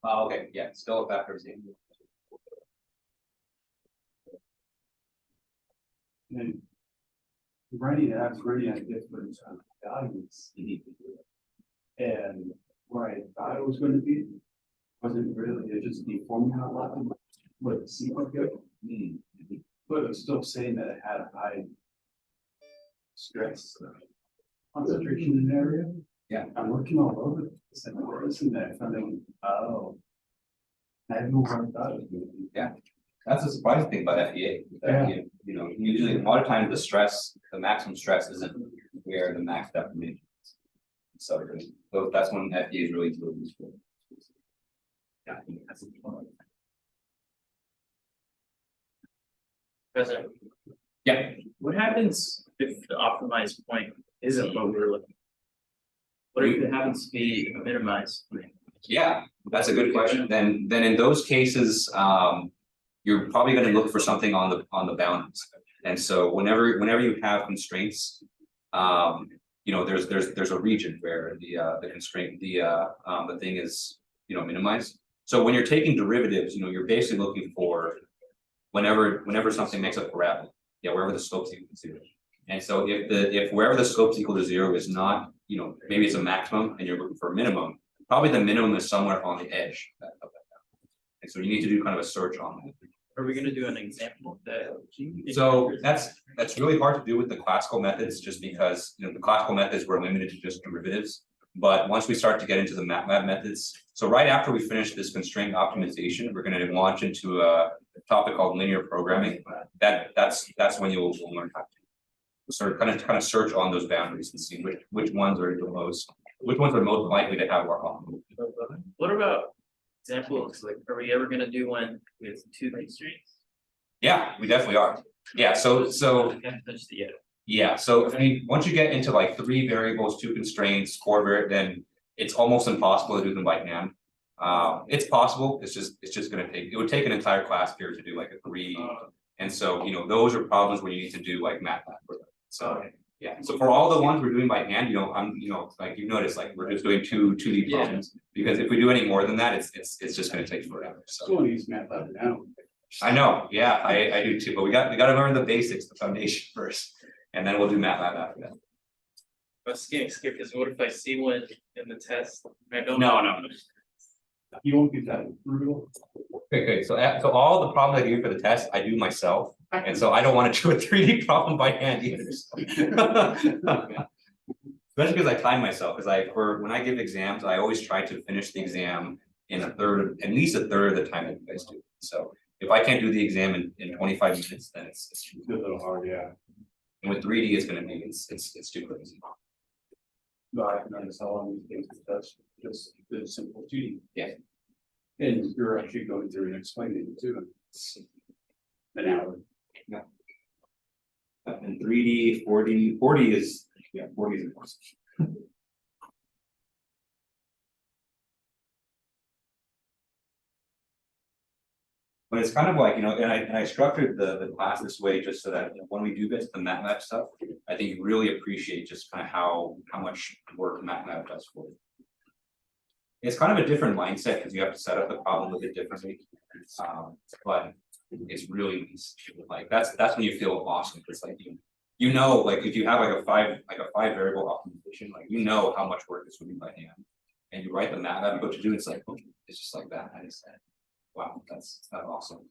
Oh, okay, yeah, still a factor of Z. And running at different values. And where I thought it was going to be wasn't really, it just deforming a lot of what the sequence good. But it was still saying that it had a high stress concentration in the area. Yeah. I'm looking all over this and I'm listening to that, thinking, oh, I didn't know what I thought it was going to be. Yeah. That's the surprising thing about FEA. Yeah. You know, usually a lot of times the stress, the maximum stress isn't where the max deformation is. So that's when FEA is really useful. Yeah, I think that's President, yeah. what happens if the optimized point isn't what we're looking for? What if it happens to be a minimized point? Yeah, that's a good question. Then in those cases, you're probably going to look for something on the boundaries. And so whenever you have constraints, you know, there's a region where the constraint, the thing is, you know, minimized. So when you're taking derivatives, you know, you're basically looking for whenever something makes a parabola, yeah, wherever the slope's equal to 0. And so if wherever the slope's equal to 0 is not, you know, maybe it's a maximum and you're looking for a minimum, probably the minimum is somewhere on the edge of that boundary. And so you need to do kind of a search on that. Are we gonna do an example of that? So that's really hard to do with the classical methods, just because, you know, the classical methods were limited to just derivatives. But once we start to get into the MATLAB methods, so right after we finish this constraint optimization, we're going to launch into a topic called linear programming. That's when you'll learn how to sort of kind of search on those boundaries and see which ones are most likely to have our problem. What about examples? Like, are we ever gonna do one with 2 constraints? Yeah, we definitely are. Yeah, so yeah, so I mean, once you get into like 3 variables, 2 constraints, 4 then it's almost impossible to do them by hand. It's possible. It's just going to take. It would take an entire class period to do like a 3, and so you know those are problems where you need to do like MATLAB for them. So yeah. So for all the ones we're doing by hand, you know, like you notice, like we're just doing 2D problems because if we do any more than that, it's just going to take forever. So Still use MATLAB now. I know. Yeah, I do too. But we got to learn the basics, the foundation first. And then we'll do MATLAB after that. I was getting scared because what if I see one in the test? I don't No. You won't get that brutal. Okay, so all the problems I do for the test, I do myself. And so I don't want to do a 3D problem by hand either. Especially because I time myself, because when I give exams, I always try to finish the exam in at least a third of the time that you guys do. So if I can't do the exam in 25 minutes, then it's a little hard, yeah. And with 3D, it's going to be it's too crazy. No, I can understand how long these things that's just the simple 2D. Yeah. And you're actually going through and explaining it to them. An hour. Yeah. And 3D, 40 is 40 is important. But it's kind of like, you know, and I structured the class this way just so that, you know, when we do get to the MATLAB stuff, I think you really appreciate just kind of how much work MATLAB does for you. It's kind of a different mindset because you have to set up the problem a bit differently. But it's really nice. Like that's when you feel awesome. It's like you know, like if you have like a five variable optimization, like you know how much work this would be by hand. And you write the MATLAB, you go to do it's like, okay, it's just like that. I just said, wow, that's awesome.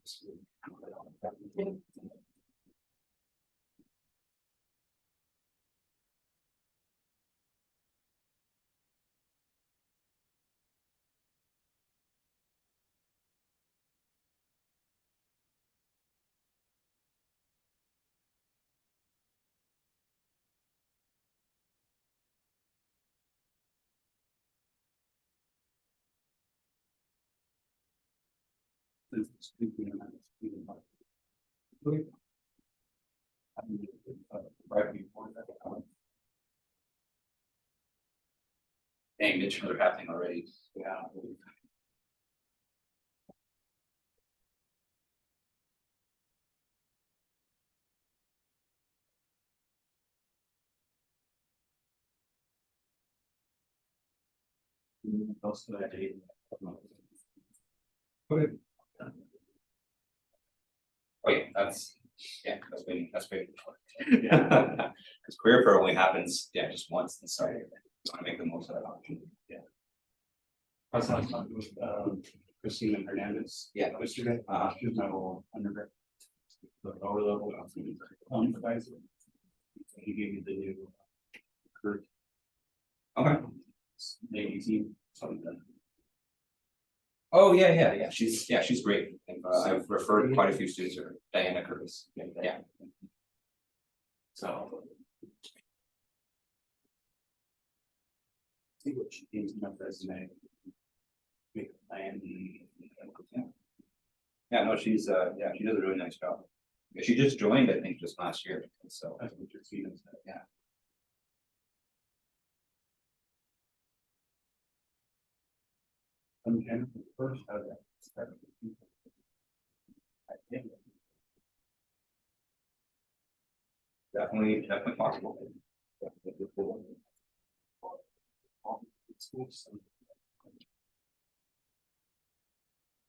Dang, Mitch, they're happening already. Yeah. Else that I did. Okay. Oh, yeah, that's great. Yeah. Because career fair only happens, yeah, just once, and so I want to make the most of that option. I was talking with Christina Hernandez. Yeah. Yesterday, she was my old undergrad. The lower level. Advisor. He gave me the new. Kurt. Okay. Maybe team, something like that. Oh, yeah, she's great, and I've referred quite a few students to her, Diana Curtis, yeah. So. See what she thinks about resume. Make a plan. Yeah, no, she does a really nice job. Yeah, she just joined, I think, just last year, and so, That's what your students said. yeah. I'm Jennifer first, how that. I think. Definitely possible.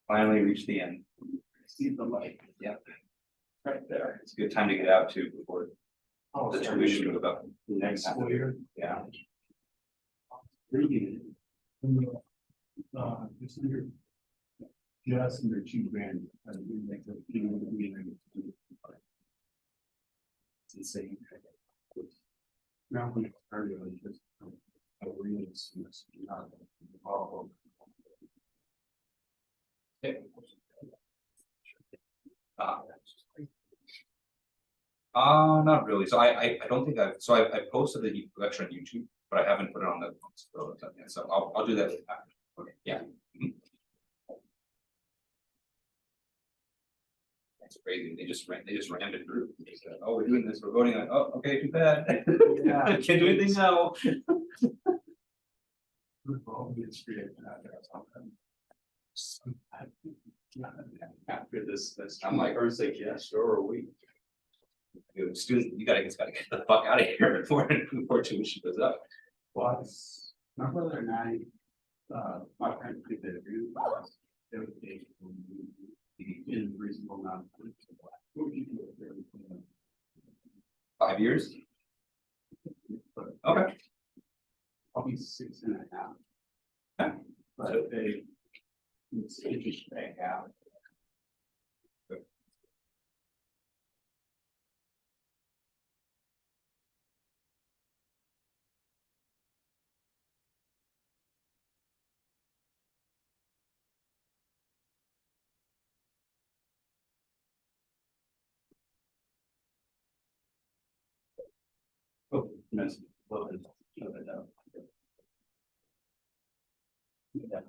Finally reached the end. See the light. Yeah. Right there. It's a good time to get out too before Oh, the tuition goes up. the next school year. Yeah. Reading. Just under. Just under $2,000. It's insane. Now, when it started, I was just. I really see this. Oh. Not really. So I don't think I posted the lecture on YouTube, but I haven't put it on the yet. So I'll do that with that. Okay, yeah. Mhm. That's crazy. They just rammed it through. They said, oh, we're doing this, we're voting on, oh, okay, too bad. Yeah. Can't do anything now. After this, I'm like, or say yes, sure, or we. Students, you gotta get the fuck out of here before tuition goes up. Was, my brother and I, my parents did that agree. They would take in reasonable amount. What would you do if there was, 5 years? Okay. Probably 6.5. Yeah. But if they, it's interest rate out. Oh, nice. Well, it's- Yeah.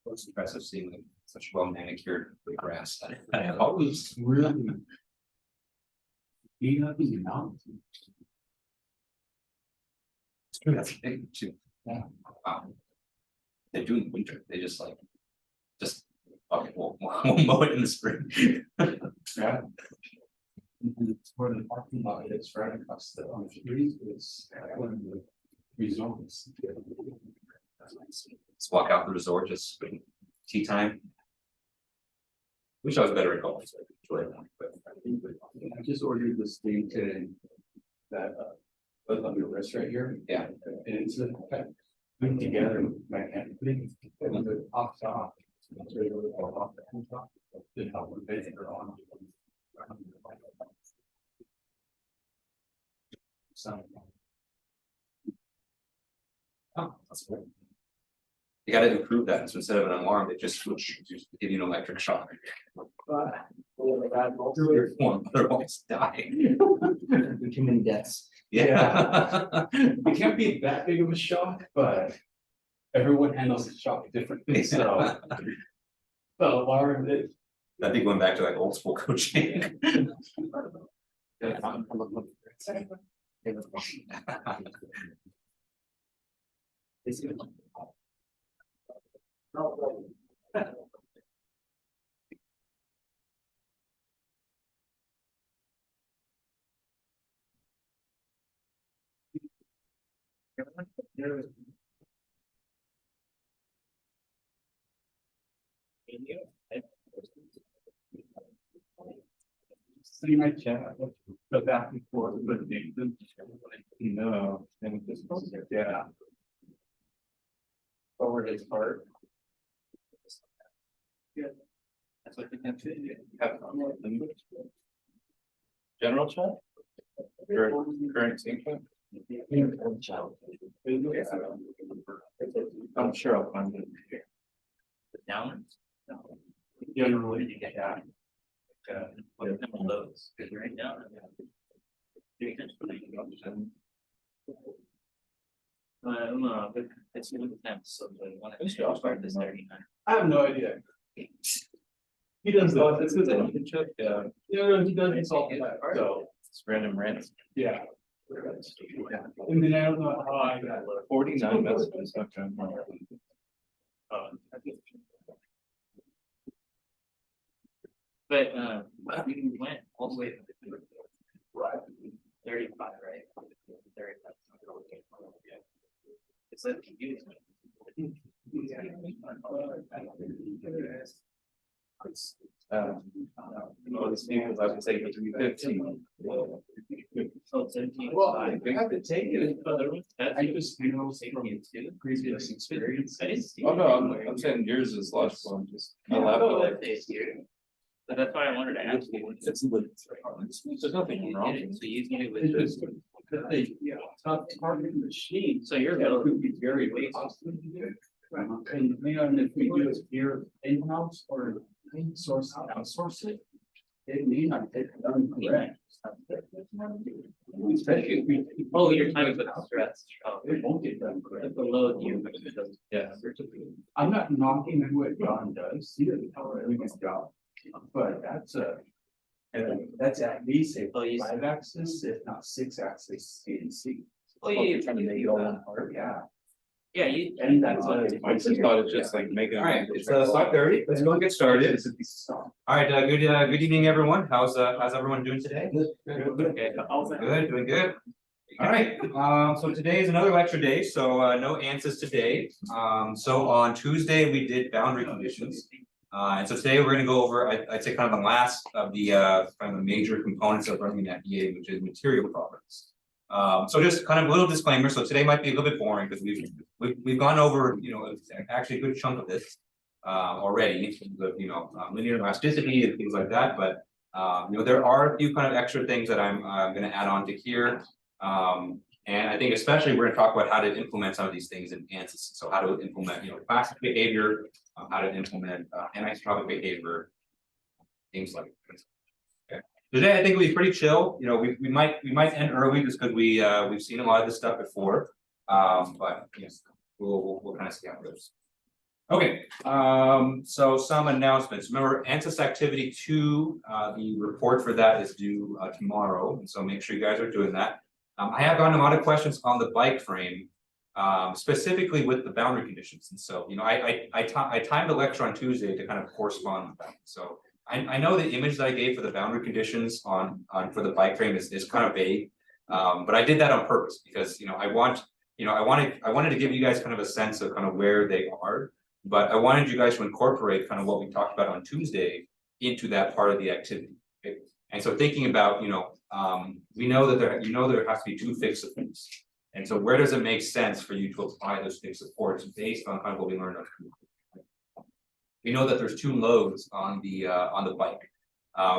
It's impressive seeing like such well manicured grass. I have always Really. Being up in the mountains. it's true, that's a thing too. Yeah. They do in winter, they just fucking we'll mow it in the spring. Yeah. It's where the parking lot is right across the street is one of the resorts. That's nice. Let's walk out the resort, just tea time. Wish I was better at golf, so I could enjoy it, but I just ordered this thing today that put on your wrist right here. Yeah. And it's put together, man, putting the off. Did help with vision on. So. Oh, that's cool. You gotta improve that, so instead of an alarm, they just give you an electric shock. Your phone otherwise die. Too many deaths. Yeah. It can't be that big of a shock, but everyone handles the shock differently, so. The alarm, That'd be going back to like old school coaching. see my chat, go back and forth, but no, and just, yeah. Forward his heart. Yeah. That's what they have to do. General chat? Current sequence? I'm sure I'll find it. The downwards? Generally, yeah. What are some of those? Because right now. I don't know, but it's gonna depend, so the one I should start this 39. I have no idea. He does that, This is a check, yeah, no, he does this all the time, so, it's random rants. yeah. I mean, I don't know how I got. 49 messages, okay. But we went all the way to Right. 35, right? 35. It's like confusing. All these people, I would say it would be 15. So 17. Well, I have to take it, But there was- I just, you know, from previous experience. I didn't see. Oh, no, I'm saying yours is logical, I'm just, I Yeah, laughed Oh, at that is here. But that's why I wanted to ask you. there's nothing wrong. So using it with It's this. just, the thing, yeah, tough target machine. So you're. Yeah, it could be very costly to do. And you know, and if we do it here in-house or source, outsource it, it may not take done correct. Especially if we. Oh, you're talking about the stress. Oh, It won't get done correct. the load you. Yeah. I'm not knocking what John does, he does a really good job, but that's that's at least a Oh, you- 5-axis, if not 6-axis CNC. Oh, yeah, you're trying to make it all one part, yeah. Yeah, you. And that's I just thought it's just like making. All right, it's 5:30, let's go and get started. All right, good evening, everyone. How's everyone doing today? Okay. Good, doing good. All right, so today is another lecture day, so no answers today. So on Tuesday, we did boundary conditions. And so today we're gonna go over, I'd say kind of the last of the kind of the major components of running an FEA, which is material properties. So just kind of a little disclaimer, so today might be a little bit boring because we've gone over, you know, actually a good chunk of this already, in terms of, you know, linear elasticity and things like that, but you know, there are a few kind of extra things that I'm gonna add on to here. And I think especially we're gonna talk about how to implement some of these things in ANSYS, so how to implement, you know, classic behavior, how to implement anisotropic behavior, things like this. Okay, today I think it'll be pretty chill, you know, we might end early just because we've seen a lot of this stuff before. But yes, we'll kind of see how it goes. Okay, so some announcements. Remember, ANSYS activity 2, the report for that is due tomorrow, and so make sure you guys are doing that. I have gotten a lot of questions on the bike frame, specifically with the boundary conditions, and so, you know, I timed the lecture on Tuesday to kind of correspond with that. So I know the image that I gave for the boundary conditions on for the bike frame is kind of vague, but I did that on purpose because, you know, I wanted to give you guys kind of a sense of kind of where they are, but I wanted you guys to incorporate kind of what we talked about on Tuesday into that part of the activity. Okay? And so thinking about, you know, we know that there has to be 2 fixed things. And so where does it make sense for you to apply those fixed supports based on kind of what we learned? We know that there's two loads on the bike.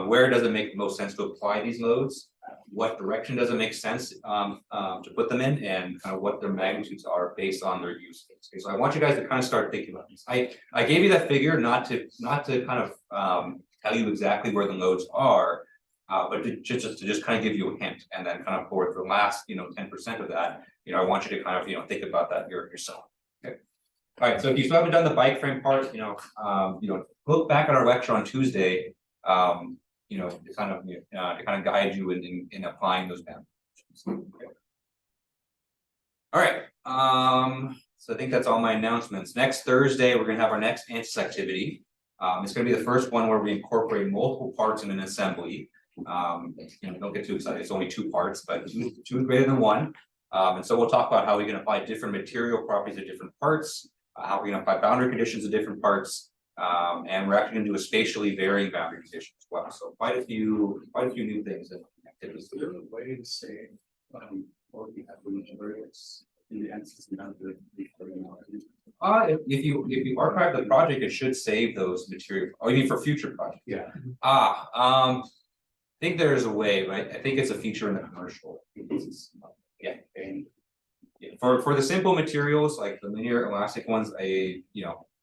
Where does it make the most sense to apply these loads? What direction does it make sense to put them in, and kind of what their magnitudes are based on their use case. Okay, so I want you guys to kind of start thinking about this. I gave you that figure not to kind of tell you exactly where the loads are, but to just kind of give you a hint, and then kind of for the last 10% of that, I want you to kind of think about that yourself. Okay. All right, so if you still haven't done the bike frame part, look back at our lecture on Tuesday, to kind of guide you in applying those boundaries. Okay. All right, so I think that's all my announcements. Next Thursday, we're gonna have our next ANSYS activity. It's gonna be the first one where we incorporate multiple parts in an assembly. Don't get too excited, it's only 2 parts, but two is greater than 1. And so we'll talk about how we can apply different material properties to different parts, how we're gonna apply boundary conditions to different parts, and we're actually gonna do a spatially varying boundary condition as well. So quite a few new things and activities. Is there a way to say, what we have with materials in the answers now that If you archive the project, it should save those materials. Oh, you mean for future projects? Yeah. I think there is a way, right? I think it's a feature in the commercial. Yeah, and for the simple materials like the linear elastic ones, I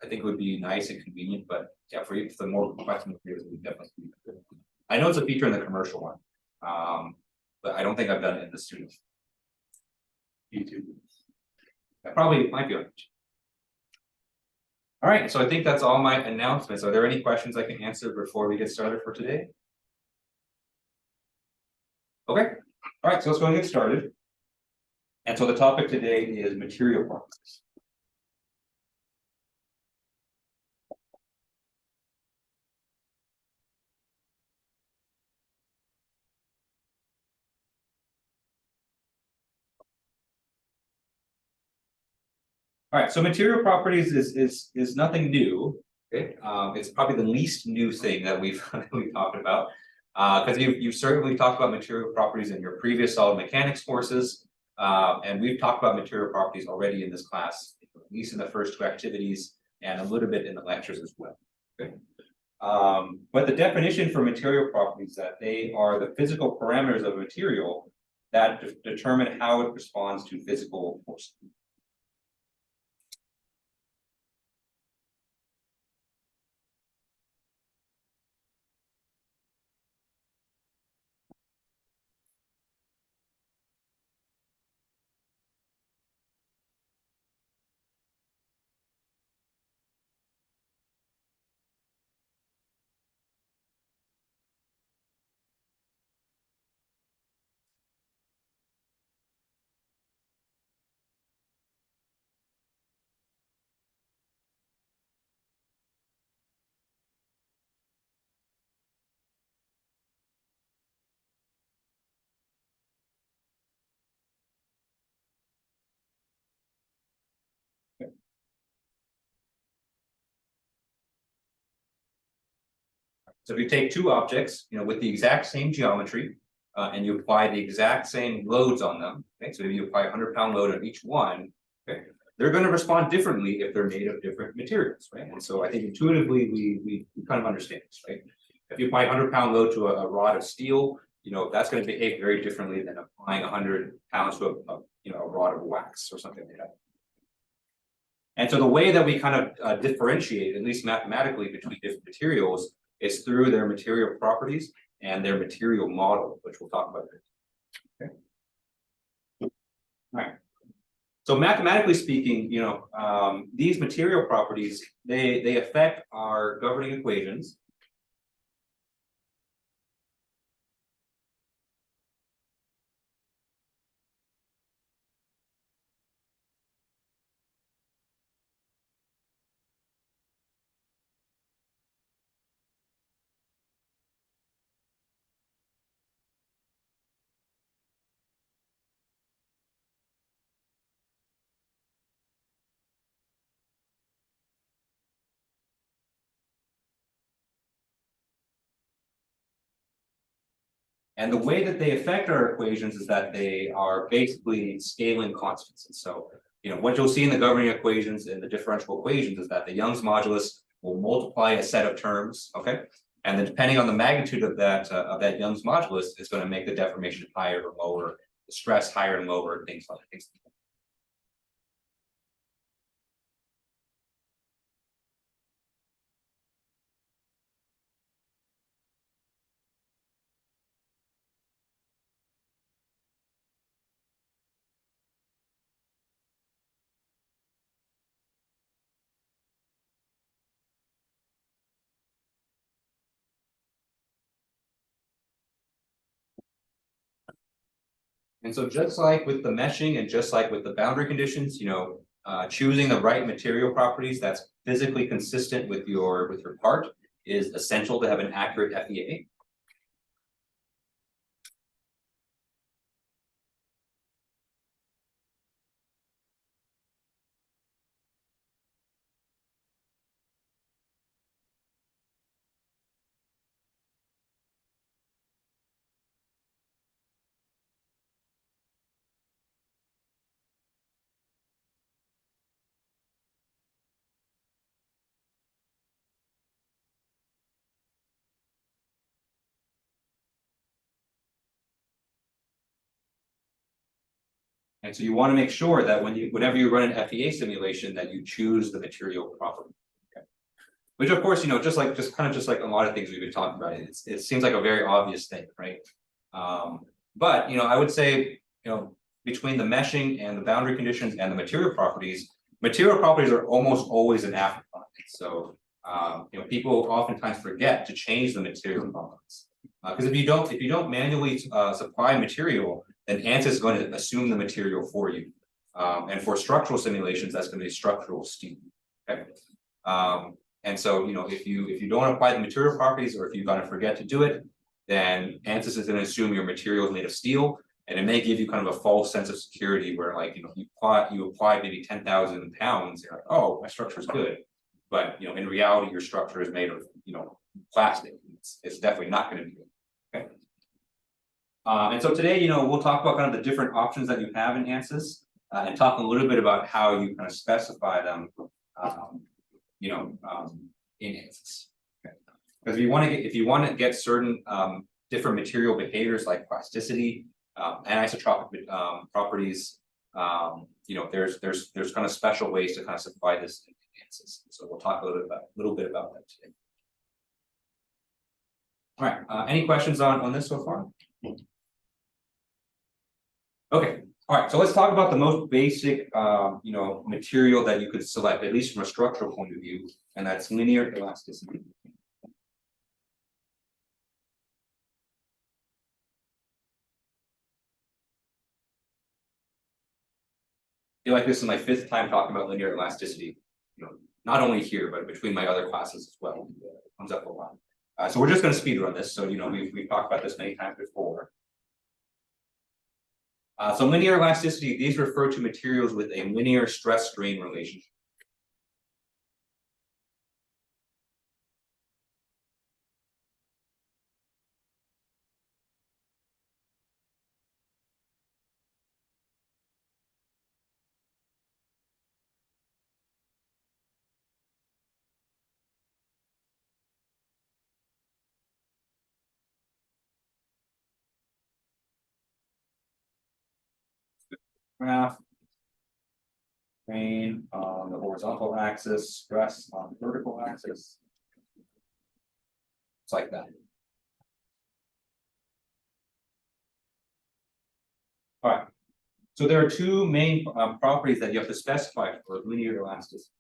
think it would be nice and convenient, but yeah, for the more complex materials, it would definitely be good. I know it's a feature in the commercial one, but I don't think I've done it in the student. YouTube. I probably might be on it. All right, so I think that's all my announcements. Are there any questions I can answer before we get started for today? Okay, all right, so let's go and get started. And so the topic today is material properties. All right, so material properties is nothing new. Okay, it's probably the least new thing that we've talked about, because you've certainly talked about material properties in your previous solid mechanics courses, and we've talked about material properties already in this class, at least in the first 2 activities, and a little bit in the lectures as well. Okay, but the definition for material properties is that they are the physical parameters of a material that determine how it responds to physical forces. So if you take 2 objects, with the exact same geometry, and you apply the exact same loads on them, okay, so if you apply a 100-pound load on each one, okay, they're going to respond differently if they're made of different materials, right? And so I think intuitively we kind of understand this, right? If you apply a 100-pound load to a rod of steel, that's going to behave very differently than applying 100 pounds to a rod of wax or something like that. And so the way that we kind of differentiate, at least mathematically, between different materials is through their material properties and their material model, which we'll talk about later. Okay. All right. So mathematically speaking, these material properties, they affect our governing equations. And the way that they affect our equations is that they are basically scaling constants. And so, what you'll see in the governing equations and the differential equations is that the Young's modulus will multiply a set of terms, okay? And then depending on the magnitude of that Young's modulus, it's going to make the deformation higher or lower, the stress higher and lower, things like that. And so just like with the meshing and just like with the boundary conditions, choosing the right material properties that's physically consistent with your part is essential to have an accurate FEA. And so you want to make sure that whenever you run an FEA simulation, that you choose the material properly. Okay. Which of course, just like a lot of things we've been talking about, it seems like a very obvious thing, right? But I would say, between the meshing and the boundary conditions and the material properties are almost always an afterthought. So people oftentimes forget to change the material properties. Because if you don't manually supply material, then ANSYS is going to assume the material for you. And for structural simulations, that's going to be structural steel. Okay. And so if you don't apply the material properties, or if you're going to forget to do it, then ANSYS is going to assume your material is made of steel, and it may give you kind of a false sense of security where, like, you apply maybe 10,000 pounds, you're like, oh, my structure is good, but in reality your structure is made of plastic. It's definitely not going to be good. Okay. And so today, we'll talk about kind of the different options that you have in ANSYS, and talk a little bit about how you kind of specify them, in ANSYS. Okay. Because if you want to get certain different material behaviors like plasticity, anisotropic properties, there's kind of special ways to kind of supply this in ANSYS. So we'll talk a little bit about that today. All right. Any questions on this so far? Okay. All right. So let's talk about the most basic, material that you could select, at least from a structural point of view, and that's linear elasticity. I feel like this is my 5th time talking about linear elasticity, not only here, but between my other classes as well. It comes up a lot. So we're just going to speed run this. So, we've talked about this many times before. So linear elasticity, these refer to materials with a linear stress strain relationship. Graph, strain on the horizontal axis, stress on the vertical axis. It's like that. All right. So there are two main properties that you have to specify for linear elasticity.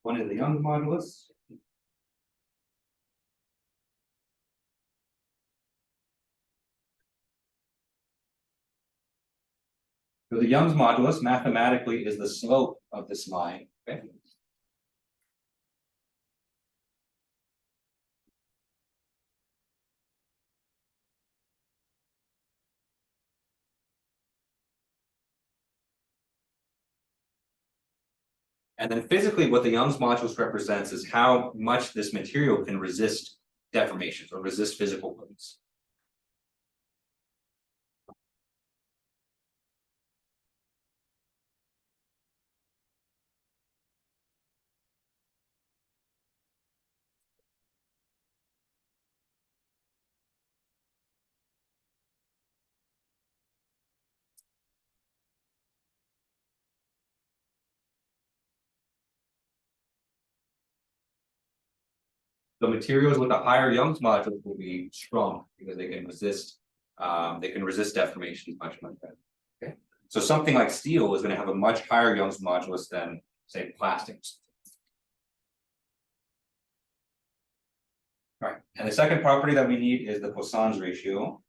One is the Young's modulus. So the Young's modulus mathematically is the slope of this line. Okay. And then physically, what the Young's modulus represents is how much this material can resist deformations or resist physical loads. The materials with a higher Young's modulus will be strong because they can resist deformation much better. Okay, so something like steel is going to have a much higher Young's modulus than, say, plastics. All right, and the second property that we need is the Poisson's ratio.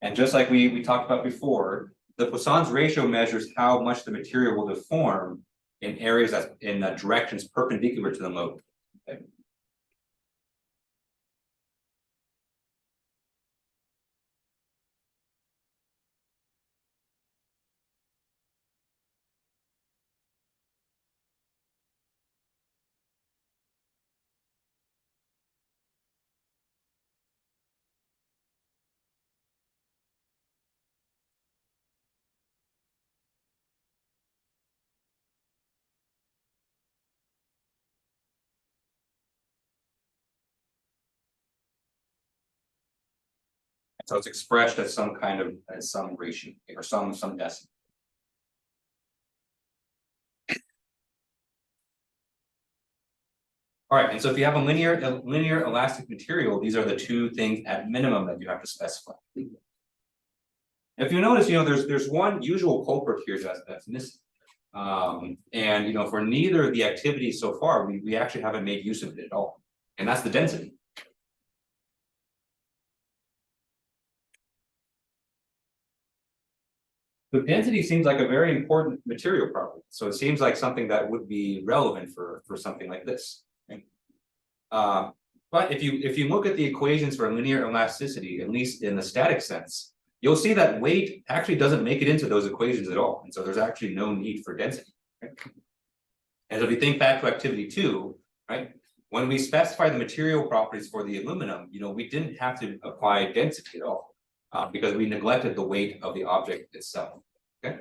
And just like we talked about before, the Poisson's ratio measures how much the material will deform in areas that's in directions perpendicular to the load. Okay. So it's expressed as some kind of some ratio or some decimal. All right, and so if you have a linear elastic material, these are the two things at minimum that you have to specify. If you notice, there's one usual culprit here that's missing. And for neither of the activities so far, we actually haven't made use of it at all, and that's the density. The density seems like a very important material property, so it seems like something that would be relevant for something like this. Right? But if you look at the equations for linear elasticity, at least in the static sense, you'll see that weight actually doesn't make it into those equations at all, and so there's actually no need for density. Right? And if we think back to activity 2, right? When we specify the material properties for the aluminum, we didn't have to apply density at all. Because we neglected the weight of the object itself. Okay.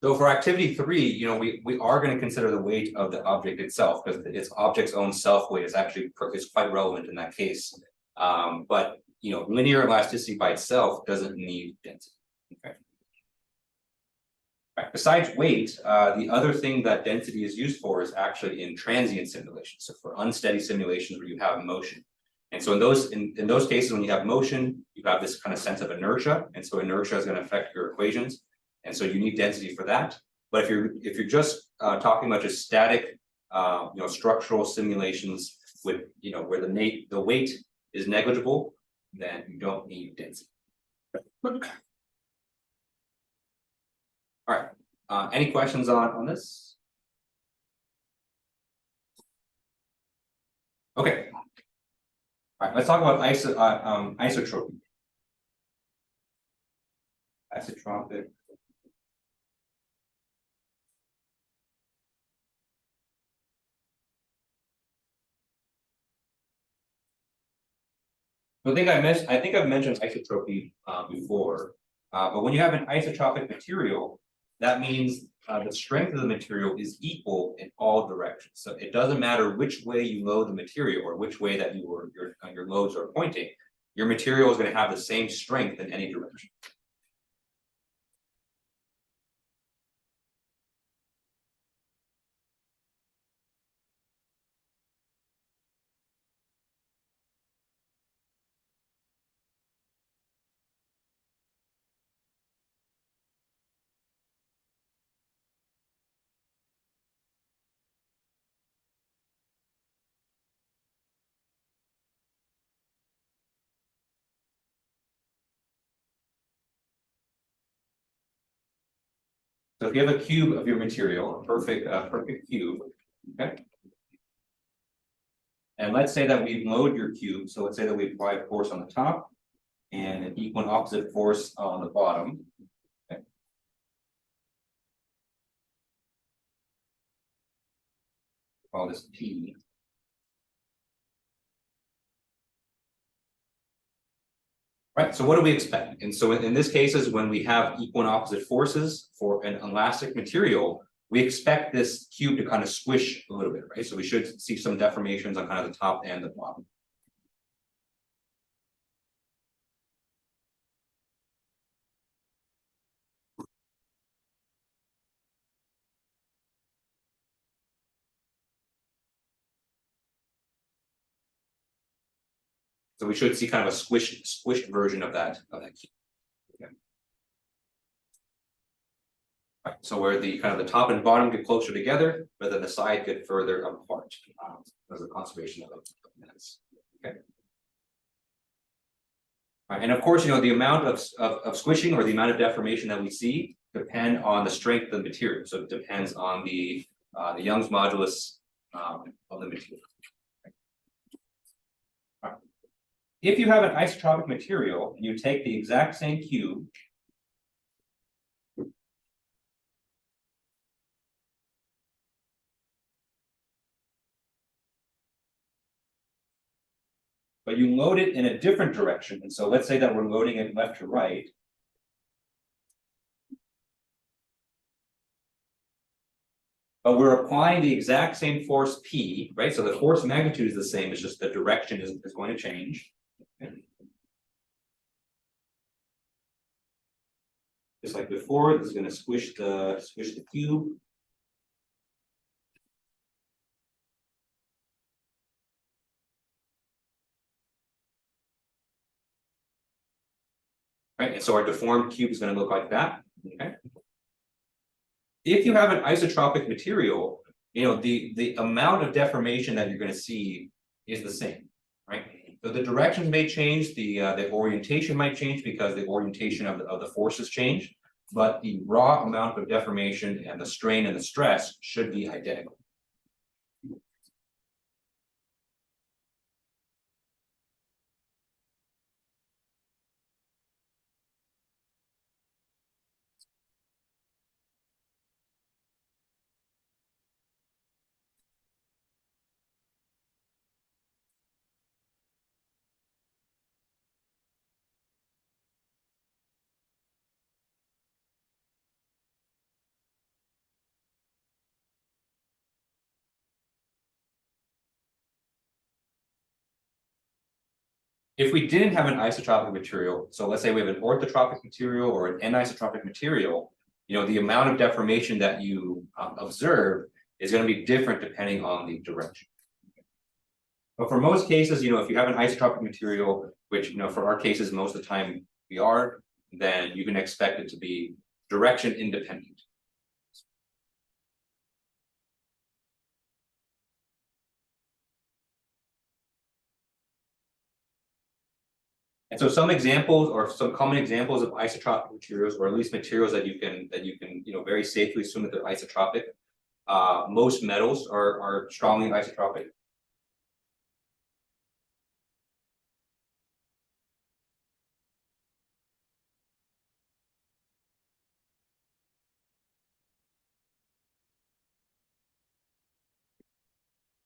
So for activity 3, we are going to consider the weight of the object itself because its object's own self weight is quite relevant in that case. But linear elasticity by itself doesn't need density. Okay. Right. Besides weight, the other thing that density is used for is actually in transient simulations. So for unsteady simulations where you have motion. And so in those cases, when you have motion, you have this kind of sense of inertia. And so inertia is going to affect your equations. And so you need density for that. But if you're just talking about just static, structural simulations with where the weight is negligible, then you don't need density. All right. Any questions on this? Okay. All right. Let's talk about isotropy. Isotropic. I think I've mentioned isotropy before, but when you have an isotropic material, that means the strength of the material is equal in all directions. So it doesn't matter which way you load the material or which way that your loads are pointing. Your material is going to have the same strength in any direction. So if you have a cube of your material, a perfect cube, okay? And let's say that we load your cube, so let's say that we apply a force on the top and an equal and opposite force on the bottom. Okay. Call this P. Right, so what do we expect? And so in this cases, when we have equal and opposite forces for an elastic material, we expect this cube to kind of squish a little bit, right? So we should see some deformations on kind of the top and the bottom. So we should see kind of a squished version of that cube. Okay. Right, so where the kind of the top and bottom get closer together, but then the side get further apart as a conservation of mass. Okay. And of course, you know, the amount of squishing or the amount of deformation that we see depend on the strength of the material. So it depends on the Young's modulus of the material. Right. If you have an isotropic material and you take the exact same cube, but you load it in a different direction. And so let's say that we're loading it left to right. But we're applying the exact same force P, right? So the force magnitude is the same, it's just the direction is going to change. Okay. Just like before, this is going to squish the cube. Right, and so our deformed cube is going to look like that. Okay. If you have an isotropic material, you know, the amount of deformation that you're going to see is the same, right? So the directions may change, the orientation might change because the orientation of the forces change, but the raw amount of deformation and the strain and the stress should be identical. If we didn't have an isotropic material, so let's say we have an orthotropic material or an anisotropic material, you know, the amount of deformation that you observe is going to be different depending on the direction. But for most cases, you know, if you have an isotropic material, which, you know, for our cases, most of the time we are, then you can expect it to be direction independent. And so some examples or some common examples of isotropic materials, or at least materials that you can you know very safely assume that they're isotropic. Most metals are strongly isotropic.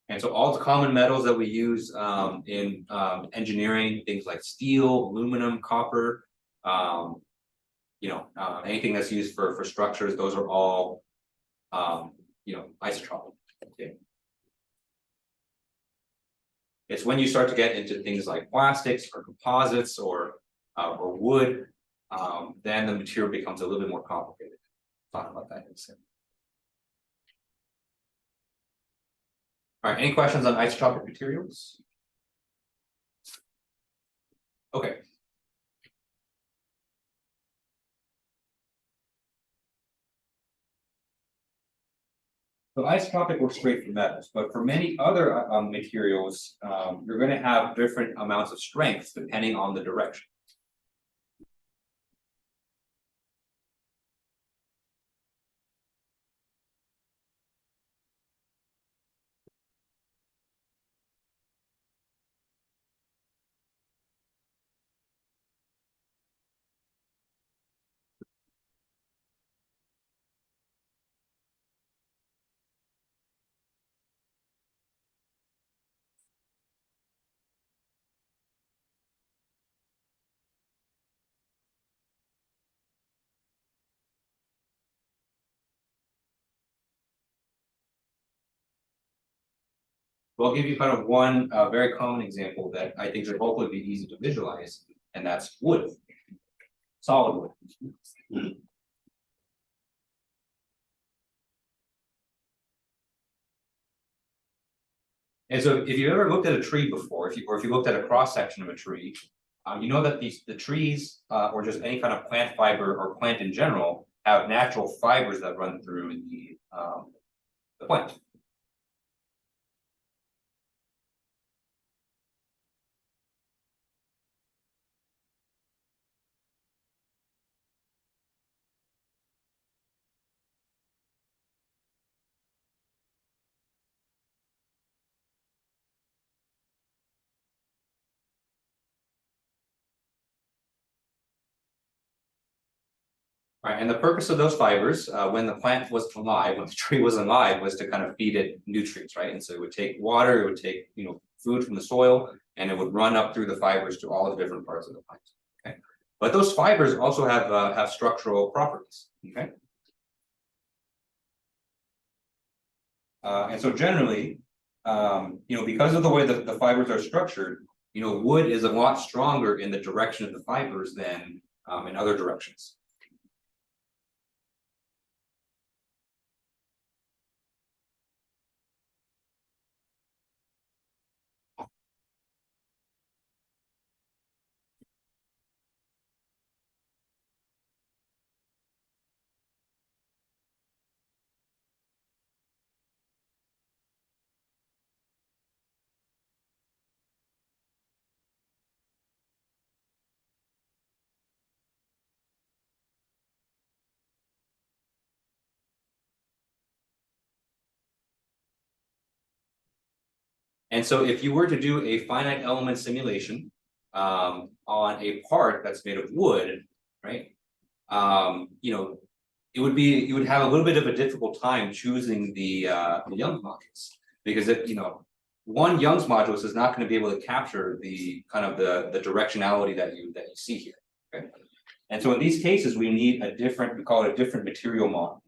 And so all the common metals that we use in engineering, things like steel, aluminum, copper, you know, anything that's used for structures, those are all you know, isotropic. Okay. It's when you start to get into things like plastics or composites or wood, then the material becomes a little bit more complicated. Talk about that in a second. All right, any questions on isotropic materials? Okay. So isotropic works great for metals, but for many other materials, you're going to have different amounts of strength depending on the direction. Well, I'll give you kind of one very common example that I think should hopefully be easy to visualize, and that's wood. Solid wood. And so if you ever looked at a tree before, if you looked at a cross section of a tree, you know that the trees or just any kind of plant fiber or plant in general have natural fibers that run through the plant. Right, and the purpose of those fibers, when the plant was alive, when the tree was alive, was to kind of feed it nutrients, right? And so it would take water, it would take, food from the soil, and it would run up through the fibers to all the different parts of the plant. Okay, but those fibers also have structural properties. Okay, and so generally, because of the way that the fibers are structured, wood is a lot stronger in the direction of the fibers than in other directions. And so if you were to do a finite element simulation on a part that's made of wood, right? It would be, you would have a little bit of a difficult time choosing the Young's modulus, because if one Young's modulus is not going to be able to capture the kind of the directionality that you see here. Okay. And so in these cases, we need a different, we call it a different material model.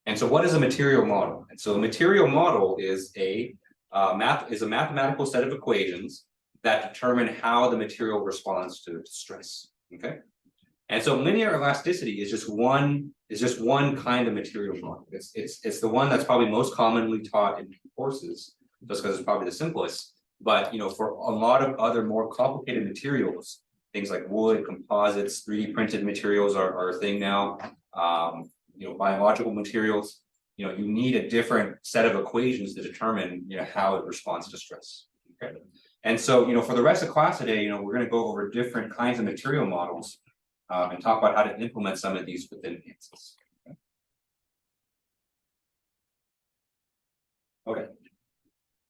And so what is a material model? And so a material model is a mathematical set of equations that determine how the material responds to stress. Okay. And so linear elasticity is just one kind of material model. It's the one that's probably most commonly taught in courses, just because it's probably the simplest. But for a lot of other more complicated materials, things like wood, composites, 3D printed materials are a thing now. Biological materials, you need a different set of equations to determine how it responds to stress. Okay. And so for the rest of class today, we're going to go over different kinds of material models and talk about how to implement some of these within ANSYS. Okay.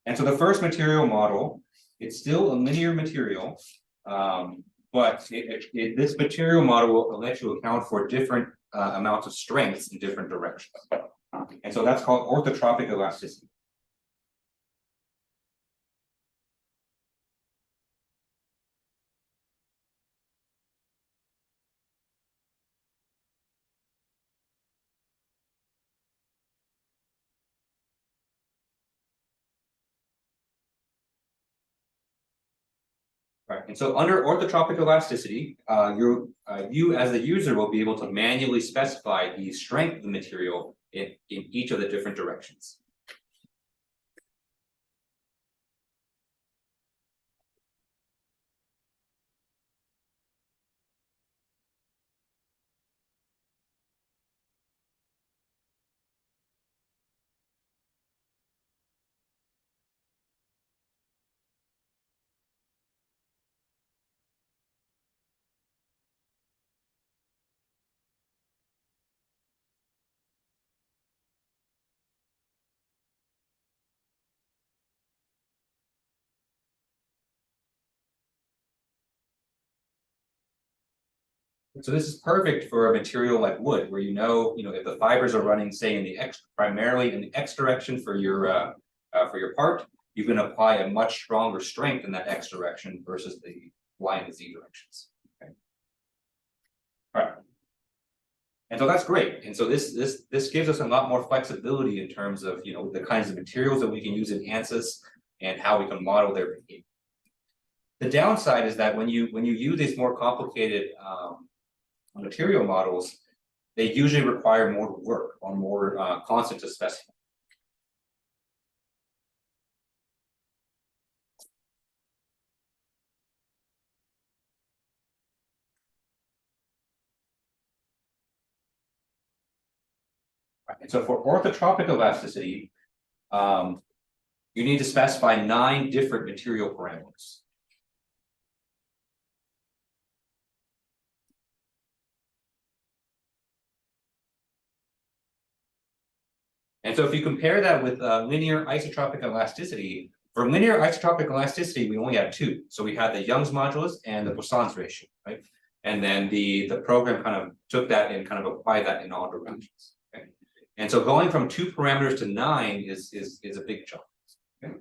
And so the first material model, it's still a linear material, but this material model will let you account for different amounts of strengths in different directions. And so that's called orthotropic elasticity. Right, and so under orthotropic elasticity, you as the user will be able to manually specify the strength of the material in each of the different directions. So this is perfect for a material like wood, where you know, if the fibers are running, say, in the X, primarily in the X direction for your part, you can apply a much stronger strength in that X direction versus the Y and the Z directions. Okay. All right. And so that's great. And so this gives us a lot more flexibility in terms of, the kinds of materials that we can use in ANSYS and how we can model their behavior. The downside is that when you use these more complicated material models, they usually require more work or more constant to specify. Right. And so for orthotropic elasticity, you need to specify 9 different material parameters. And so if you compare that with linear isotropic elasticity, for linear isotropic elasticity, we only have 2. So we had the Young's modulus and the Poisson's ratio, right? And then the program kind of took that and kind of applied that in all directions. Okay? And so going from 2 parameters to 9 is a big jump. Okay?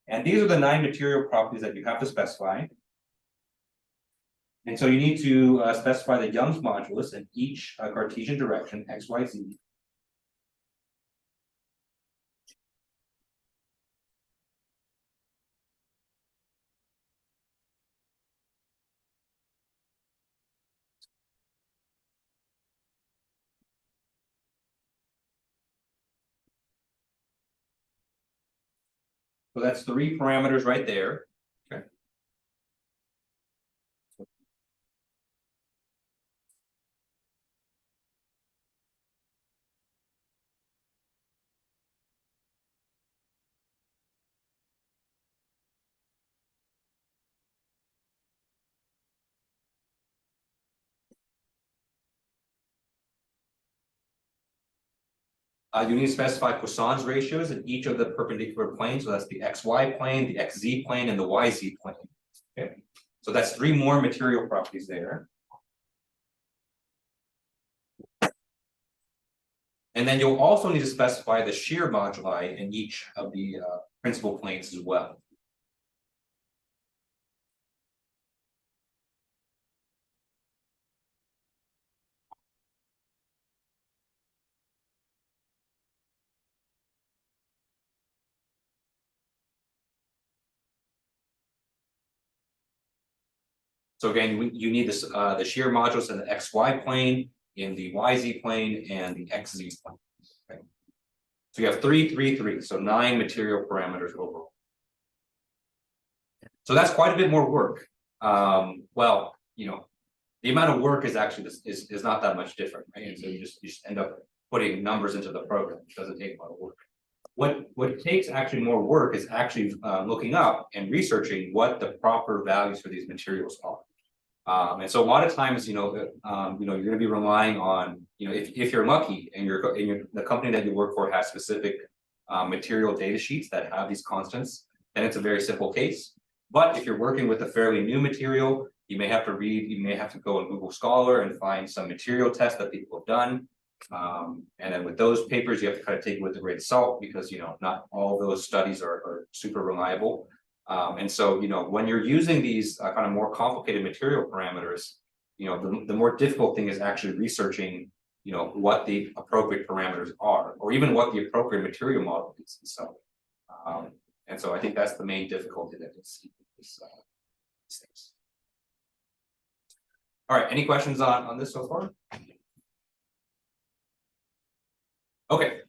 And these are the 9 material properties that you have to specify. And so you need to specify the Young's modulus in each Cartesian direction, x, y, z. So that's 3 parameters right there. Okay. You need to specify Poisson's ratios in each of the perpendicular planes. So that's the XY plane, the XZ plane, and the YZ plane. Okay. So that's 3 more material properties there. And then you'll also need to specify the shear moduli in each of the principal planes as well. So again, you need this the shear modulus in the XY plane, in the YZ plane, and the XZ plane. Okay. So you have 3, 3, 3, so 9 material parameters overall. So that's quite a bit more work. Well, the amount of work is actually is not that much different, right? And so you just end up putting numbers into the program. It doesn't take a lot of work. What takes actually more work is actually looking up and researching what the proper values for these materials are. And so a lot of times, you're going to be relying on, if you're lucky and the company that you work for has specific material data sheets that have these constants, then it's a very simple case. But if you're working with a fairly new material, you may have to go on Google Scholar and find some material tests that people have done. And then with those papers, you have to kind of take it with a grain of salt because, not all those studies are super reliable. And so, when you're using these kind of more complicated material parameters, the more difficult thing is actually researching, what the appropriate parameters are, or even what the appropriate material model is. And so I think that's the main difficulty that is these things. All right, any questions on this so far? Okay.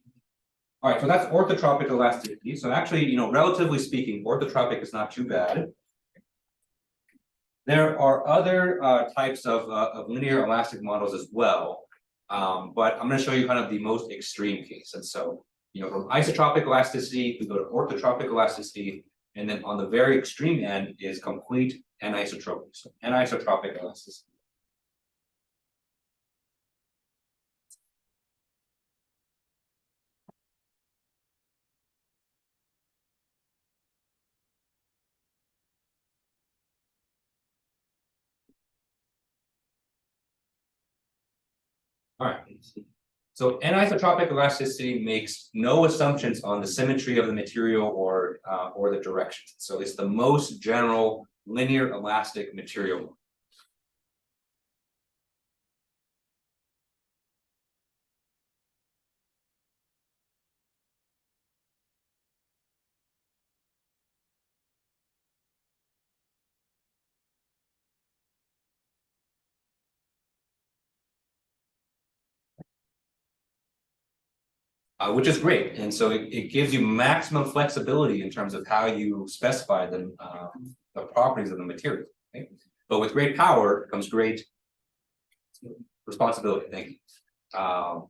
All right, so that's orthotropic elasticity. So actually, relatively speaking, orthotropic is not too bad. There are other types of linear elastic models as well, but I'm going to show you kind of the most extreme case. And so, from isotropic elasticity, we go to orthotropic elasticity, and then on the very extreme end is complete anisotropic. So anisotropic elasticity. So anisotropic elasticity makes no assumptions on the symmetry of the material or the directions. So it's the most general linear elastic material. Which is great, and so it gives you maximum flexibility in terms of how you specify the properties of the material. Okay? But with great power comes great responsibility. Thank you. Or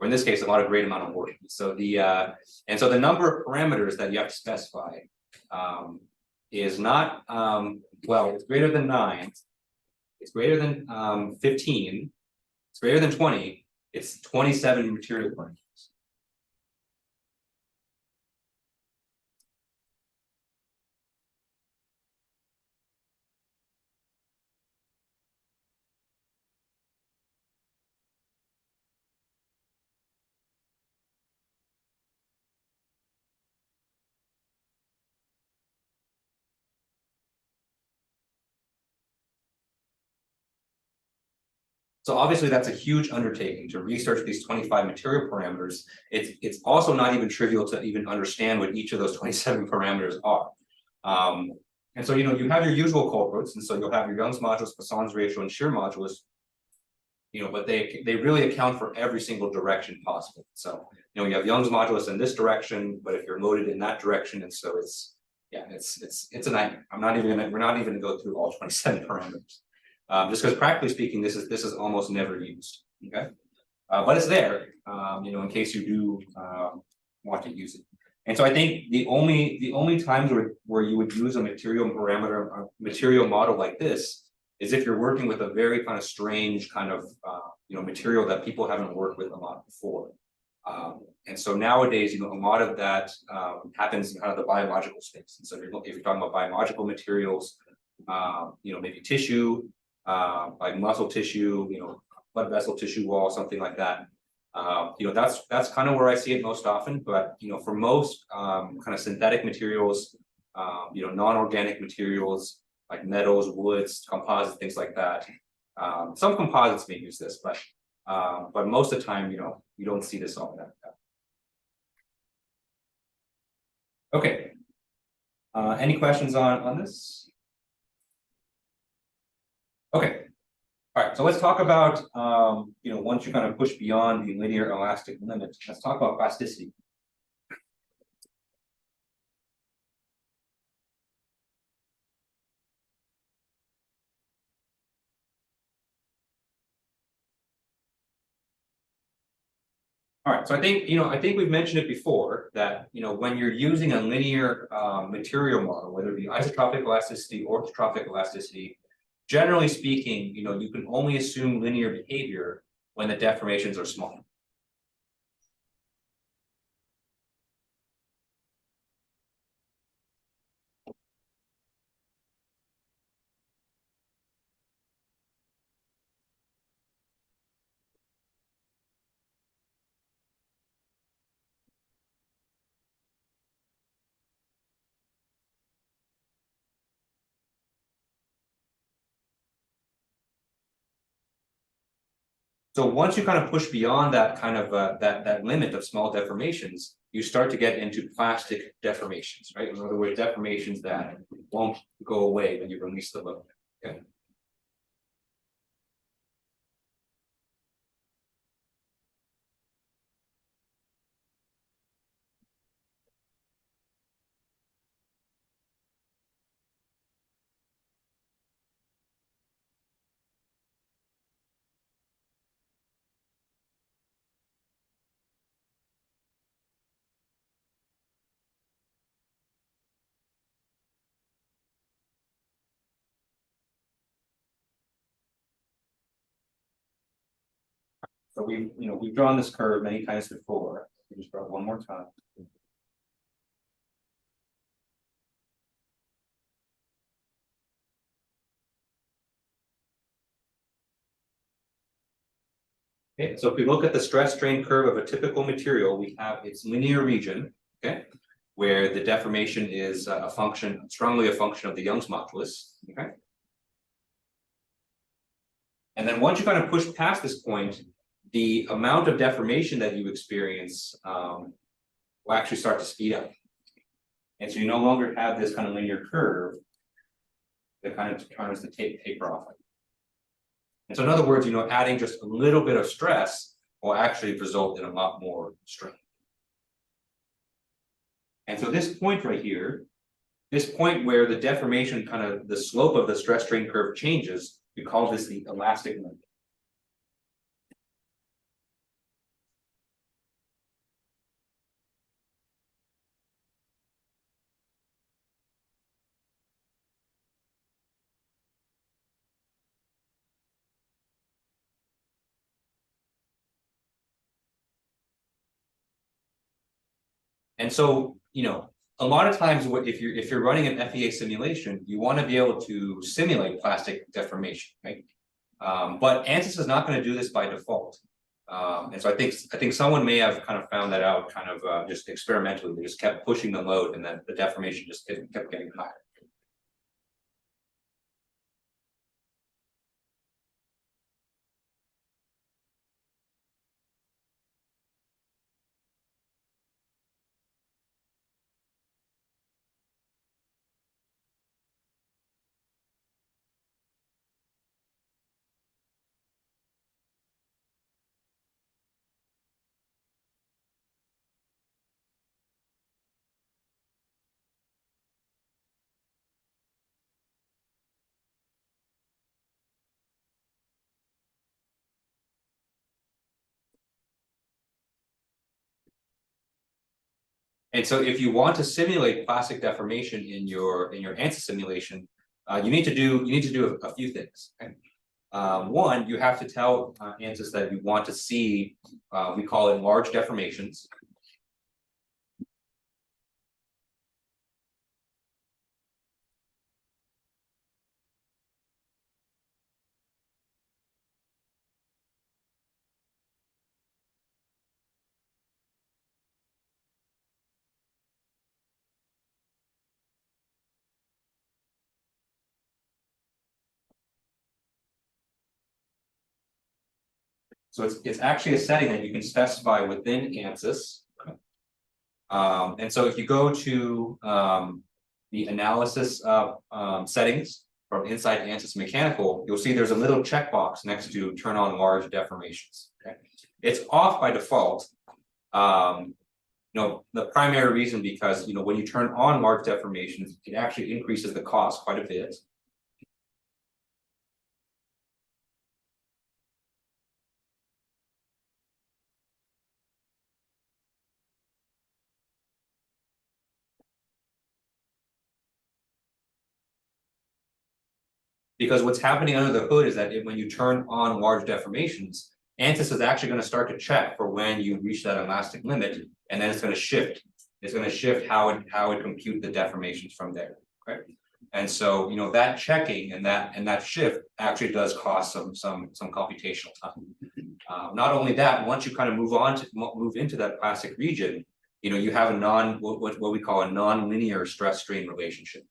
in this case, a lot of great amount of work. So the number of parameters that you have to specify is not well, it's greater than 9, it's greater than 15, it's greater than 20, it's 27 material parameters. So obviously that's a huge undertaking to research these 25 material parameters. It's also not even trivial to even understand what each of those 27 parameters are. And so, you have your usual culprits, and so you'll have your Young's modulus, Poisson's ratio, and shear modulus, but they really account for every single direction possible. So, you have Young's modulus in this direction, but if you're loaded in that direction, and so it's a nightmare. We're not even gonna go through all 27 parameters. Just because practically speaking, this is almost never used, okay? But it's there, in case you do want to use it. And so I think the only times where you would use a material parameter, a material model like this, is if you're working with a very kind of strange kind of material that people haven't worked with a lot before. And so nowadays, a lot of that happens in kind of the biological space. And so if you're talking about biological materials, maybe tissue, like muscle tissue, blood vessel tissue wall, something like that. That's kind of where I see it most often. But for most kind of synthetic materials, non-organic materials like metals, woods, composites, things like that. Some composites may use this, but most of the time, you don't see this all that. Okay. Any questions on this? Okay. All right, so let's talk about, once you kind of push beyond the linear elastic limit, let's talk about plasticity. All right, so I think we've mentioned it before that, when you're using a linear material model, whether it be isotropic elasticity or orthotropic elasticity, generally speaking, you can only assume linear behavior when the deformations are small. So once you kind of push beyond that kind of that limit of small deformations, you start to get into plastic deformations, right? In other words, deformations that won't go away when you release the load. Okay. So we've drawn this curve many times before. We just draw it one more time. Okay, so if we look at the stress strain curve of a typical material, we have its linear region, okay? Where the deformation is a function, strongly a function of the Young's modulus, okay? And then once you kind of push past this point, the amount of deformation that you experience will actually start to speed up. And so you no longer have this kind of linear curve that kind of tries to taper off. And so in other words, adding just a little bit of stress will actually result in a lot more strain. And so this point right here, this point where the deformation kind of the slope of the stress strain curve changes, we call this the elastic limit. And so, a lot of times if you're running an FEA simulation, you want to be able to simulate plastic deformation, right? But ANSYS is not going to do this by default. And so I think someone may have kind of found that out kind of just experimentally. They just kept pushing the load and then the deformation just kept getting higher. And so if you want to simulate plastic deformation in your ANSYS simulation, you need to do a few things. Okay? One, you have to tell ANSYS that you want to see, we call it large deformations. So it's actually a setting that you can specify within ANSYS. And so if you go to the analysis settings from inside ANSYS Mechanical, you'll see there's a little checkbox next to turn on large deformations. Okay? It's off by default. The primary reason because when you turn on large deformations, it actually increases the cost quite a bit. Because what's happening under the hood is that when you turn on large deformations, ANSYS is actually going to start to check for when you reach that elastic limit, and then it's going to shift. It's going to shift how it compute the deformations from there. Right? And so that checking and that shift actually does cost some computational time. Not only that, once you kind of move into that plastic region, you have a what we call a non-linear stress strain relationship.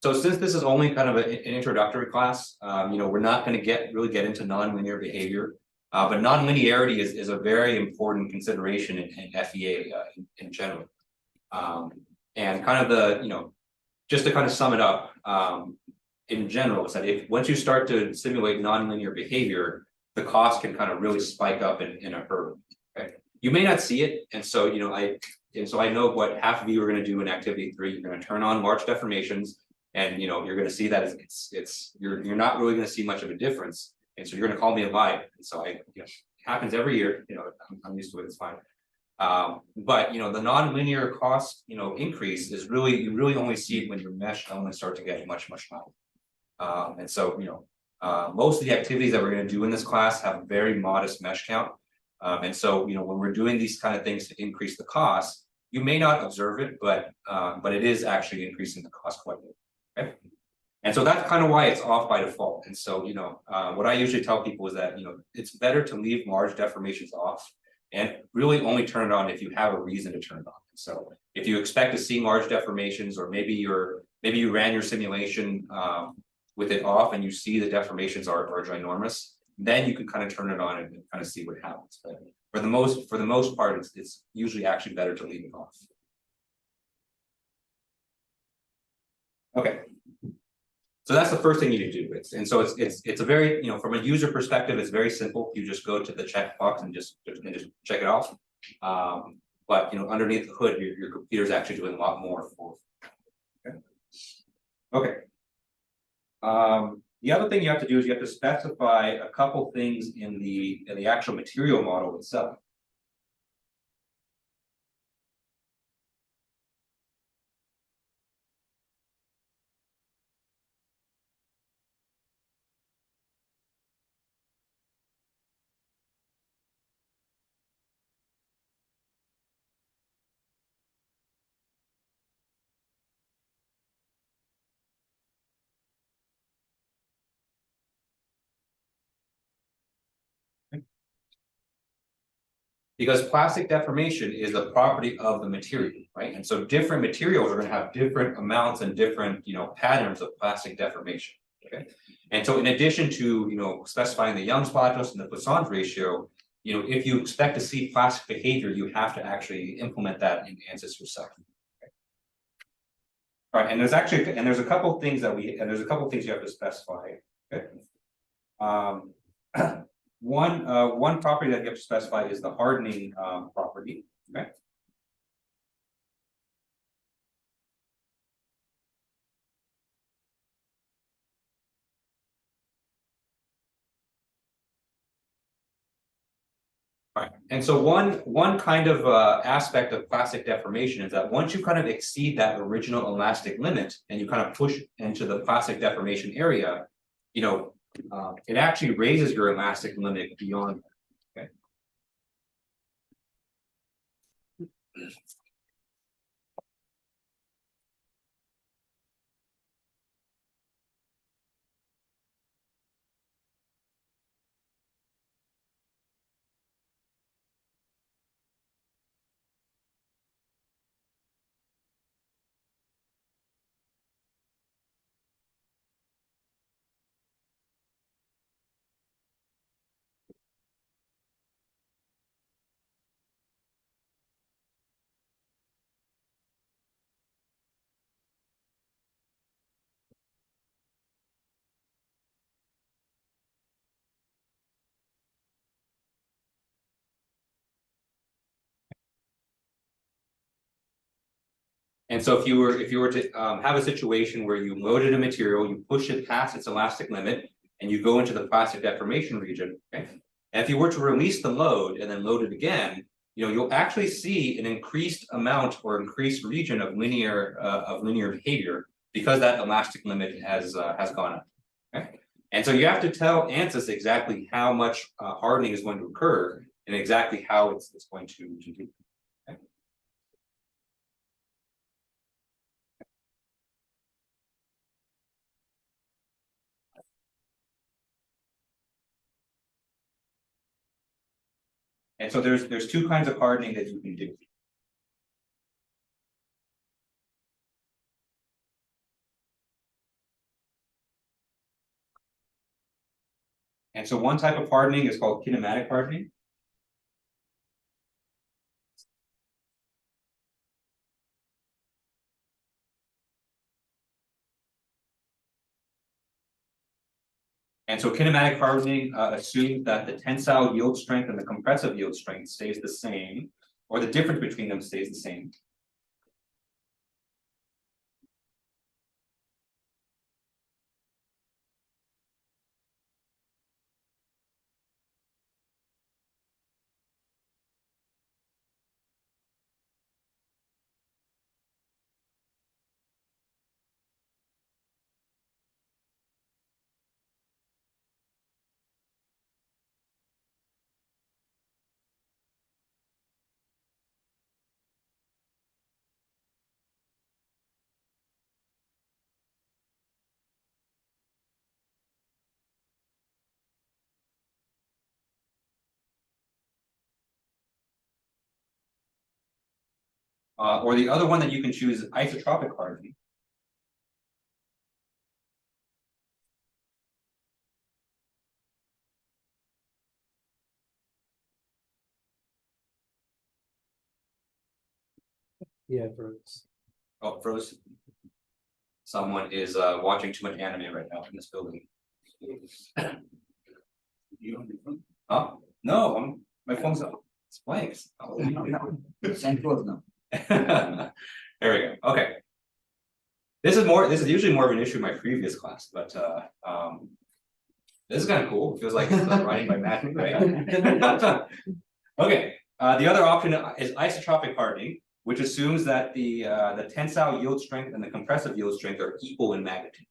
So since this is only kind of an introductory class, we're not going to really get into nonlinear behavior, but nonlinearity is a very important consideration in FEA in general. And kind of just to kind of sum it up, in general, is that once you start to simulate nonlinear behavior, the cost can kind of really spike up in a hurry. Okay? You may not see it, and so I know what half of you are going to do in activity 3. You're going to turn on large deformations. And you're going to see that you're not really going to see much of a difference, and so you're going to call me a liar. And so it happens every year. I'm used to it. It's fine. But the nonlinear cost, increase is really, you really only see it when your mesh elements start to get much higher. And so, most of the activities that we're going to do in this class have a very modest mesh count. And so, when we're doing these kind of things to increase the cost, you may not observe it, but it is actually increasing the cost quite a bit. Okay. And so that's kind of why it's off by default. And so, what I usually tell people is that, it's better to leave large deformations off and really only turn it on if you have a reason to turn it on. So if you expect to see large deformations, or maybe you ran your simulation with it off and you see the deformations are ginormous, then you can kind of turn it on and kind of see what happens. But for the most part, it's usually actually better to leave it off. Okay. So that's the first thing you need to do. It's a very, from a user perspective, it's very simple. You just go to the checkbox and just check it off. But underneath the hood, your computer's actually doing a lot more for. Okay. The other thing you have to do is you have to specify a couple things in the actual material model itself. Because plastic deformation is a property of the material, right? And so different materials are going to have different amounts and different, patterns of plastic deformation. Okay. And so in addition to, specifying the Young's modulus and the Poisson's ratio, if you expect to see plastic behavior, you have to actually implement that in ANSYS yourself. Okay. All right, and there's a couple things you have to specify. Okay. One property that you have to specify is the hardening property. Okay. All right. And so one kind of aspect of plastic deformation is that once you kind of exceed that original elastic limit and you kind of push into the plastic deformation area, it actually raises your elastic limit beyond that. Okay. And so if you were to have a situation where you loaded a material, you push it past its elastic limit, and you go into the plastic deformation region, okay? And if you were to release the load and then load it again, you'll actually see an increased amount or increased region of linear behavior because that elastic limit has gone up. Okay? And so you have to tell ANSYS exactly how much hardening is going to occur and exactly how it's going to do. Okay? And so there's two kinds of hardening that you can do. And so one type of hardening is called kinematic hardening. And so kinematic hardening assumes that the tensile yield strength and the compressive yield strength stays the same, or the difference between them stays the same. Or the other one that you can choose is isotropic hardening. Yeah, Bruce. Oh, froze. Someone is watching too much anime right now in this building. You on your phone? Oh, no, my phone's up. It's blank. Oh, Same clothes now. There we go, okay. This is usually more of an issue in my previous class, but this is kind of cool, it feels like it's writing by magic, right? Okay, the other option is isotropic hardening, which assumes that the tensile yield strength and the compressive yield strength are equal in magnitude.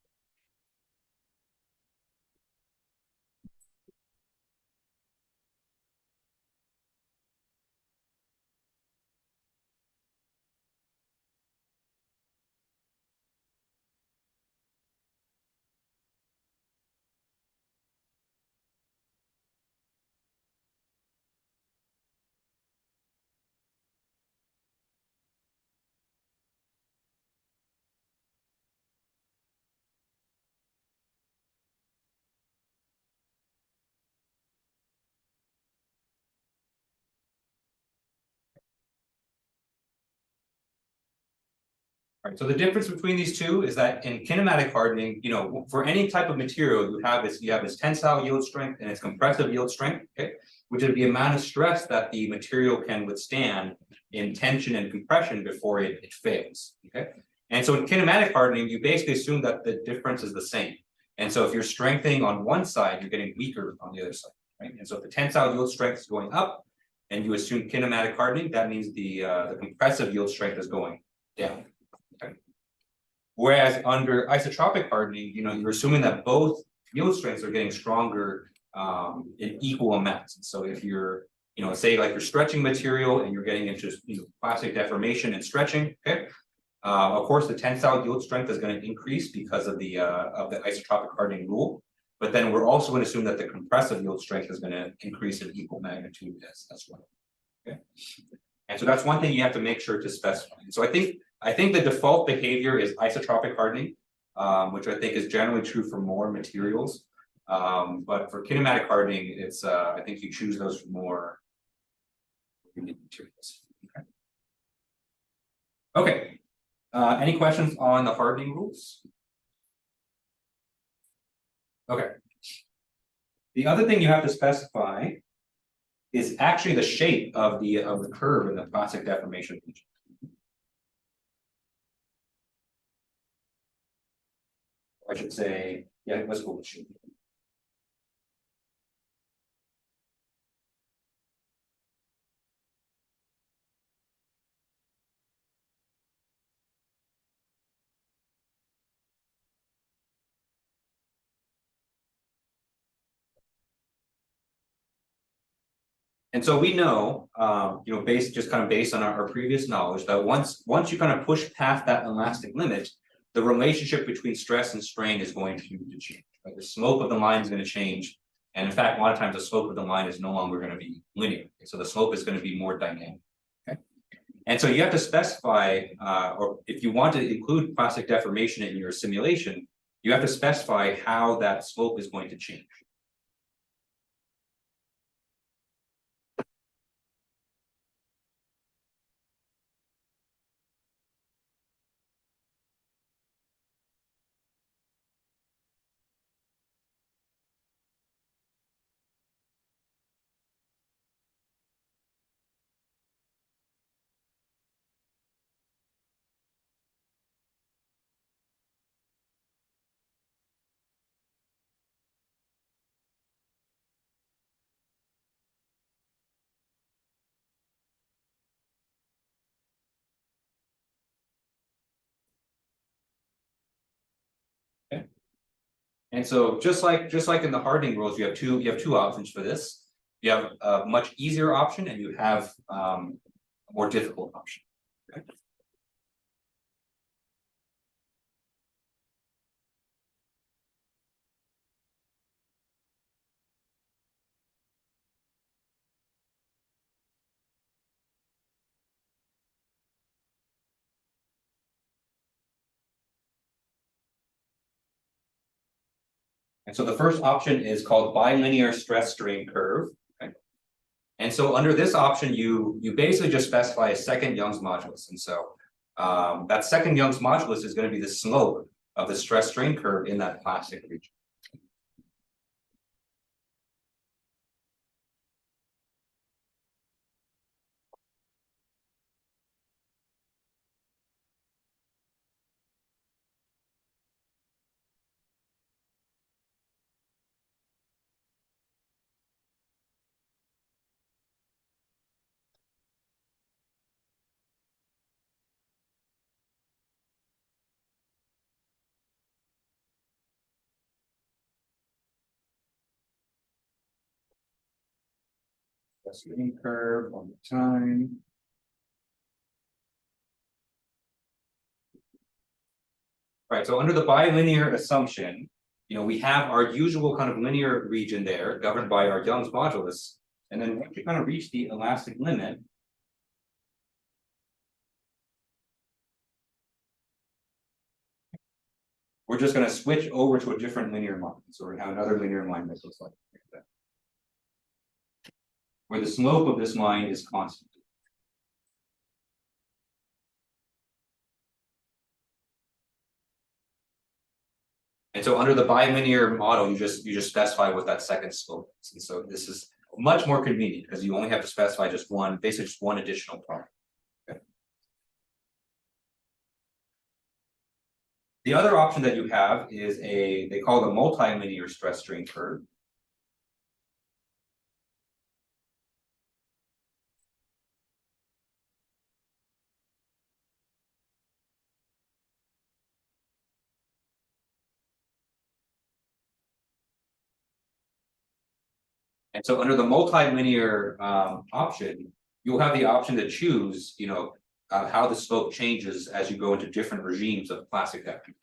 Right, so the difference between these two is that in kinematic hardening, you know, for any type of material, you have its tensile yield strength and its compressive yield strength, okay, which is the amount of stress that the material can withstand in tension and compression before it fails, okay. And so in kinematic hardening, you basically assume that the difference is the same. And so if you're strengthening on one side, you're getting weaker on the other side, right? And so if the tensile yield strength is going up, and you assume kinematic hardening, that means the compressive yield strength is going down. Whereas under isotropic hardening, you know, you're assuming that both yield strengths are getting stronger in equal amounts. And so if you're, you know, say like you're stretching material and you're getting into, you know, plastic deformation and stretching, okay. Of course, the tensile yield strength is going to increase because of the isotropic hardening rule. But then we're also going to assume that the compressive yield strength is going to increase in equal magnitude as well. Okay. And so that's one thing you have to make sure to specify. And so I think the default behavior is isotropic hardening, which I think is generally true for more materials. But for kinematic hardening, it's I think you choose those for more materials. Okay. Any questions on the hardening rules? Okay. The other thing you have to specify is actually the shape of the curve in the plastic deformation region. I should say, yeah, let's go with shape. And so we know, you know, just kind of based on our previous knowledge, that once you kind of push past that elastic limit, the relationship between stress and strain is going to change. Right? The slope of the line is going to change, and in fact, a lot of times the slope of the line is no longer going to be linear. So the slope is going to be more dynamic. Okay, and so you have to specify, or if you want to include plastic deformation in your simulation, you have to specify how that slope is going to change. And so just like in the hardening rules, you have two options for this. You have a much easier option and you have a more difficult option. Okay. And so the first option is called bilinear stress strain curve. Okay. And so under this option, you basically just specify a second Young's modulus. And so that second Young's modulus is going to be the slope of the stress strain curve in that plastic region. Stress strain curve one more time. Right, so under the bilinear assumption, we have our usual kind of linear region there governed by our Young's modulus. And then once you kind of reach the elastic limit, we're just going to switch over to a different linear line. So we're going to have another linear line that looks like that, where the slope of this line is constant. And so under the bilinear model, you just specify what that second slope is. And so this is much more convenient because you only have to specify just one, basically just one additional part. Okay. The other option that you have is they call it a multilinear stress strain curve. And so under the multilinear option, you'll have the option to choose, how the slope changes as you go into different regimes of plastic deformation.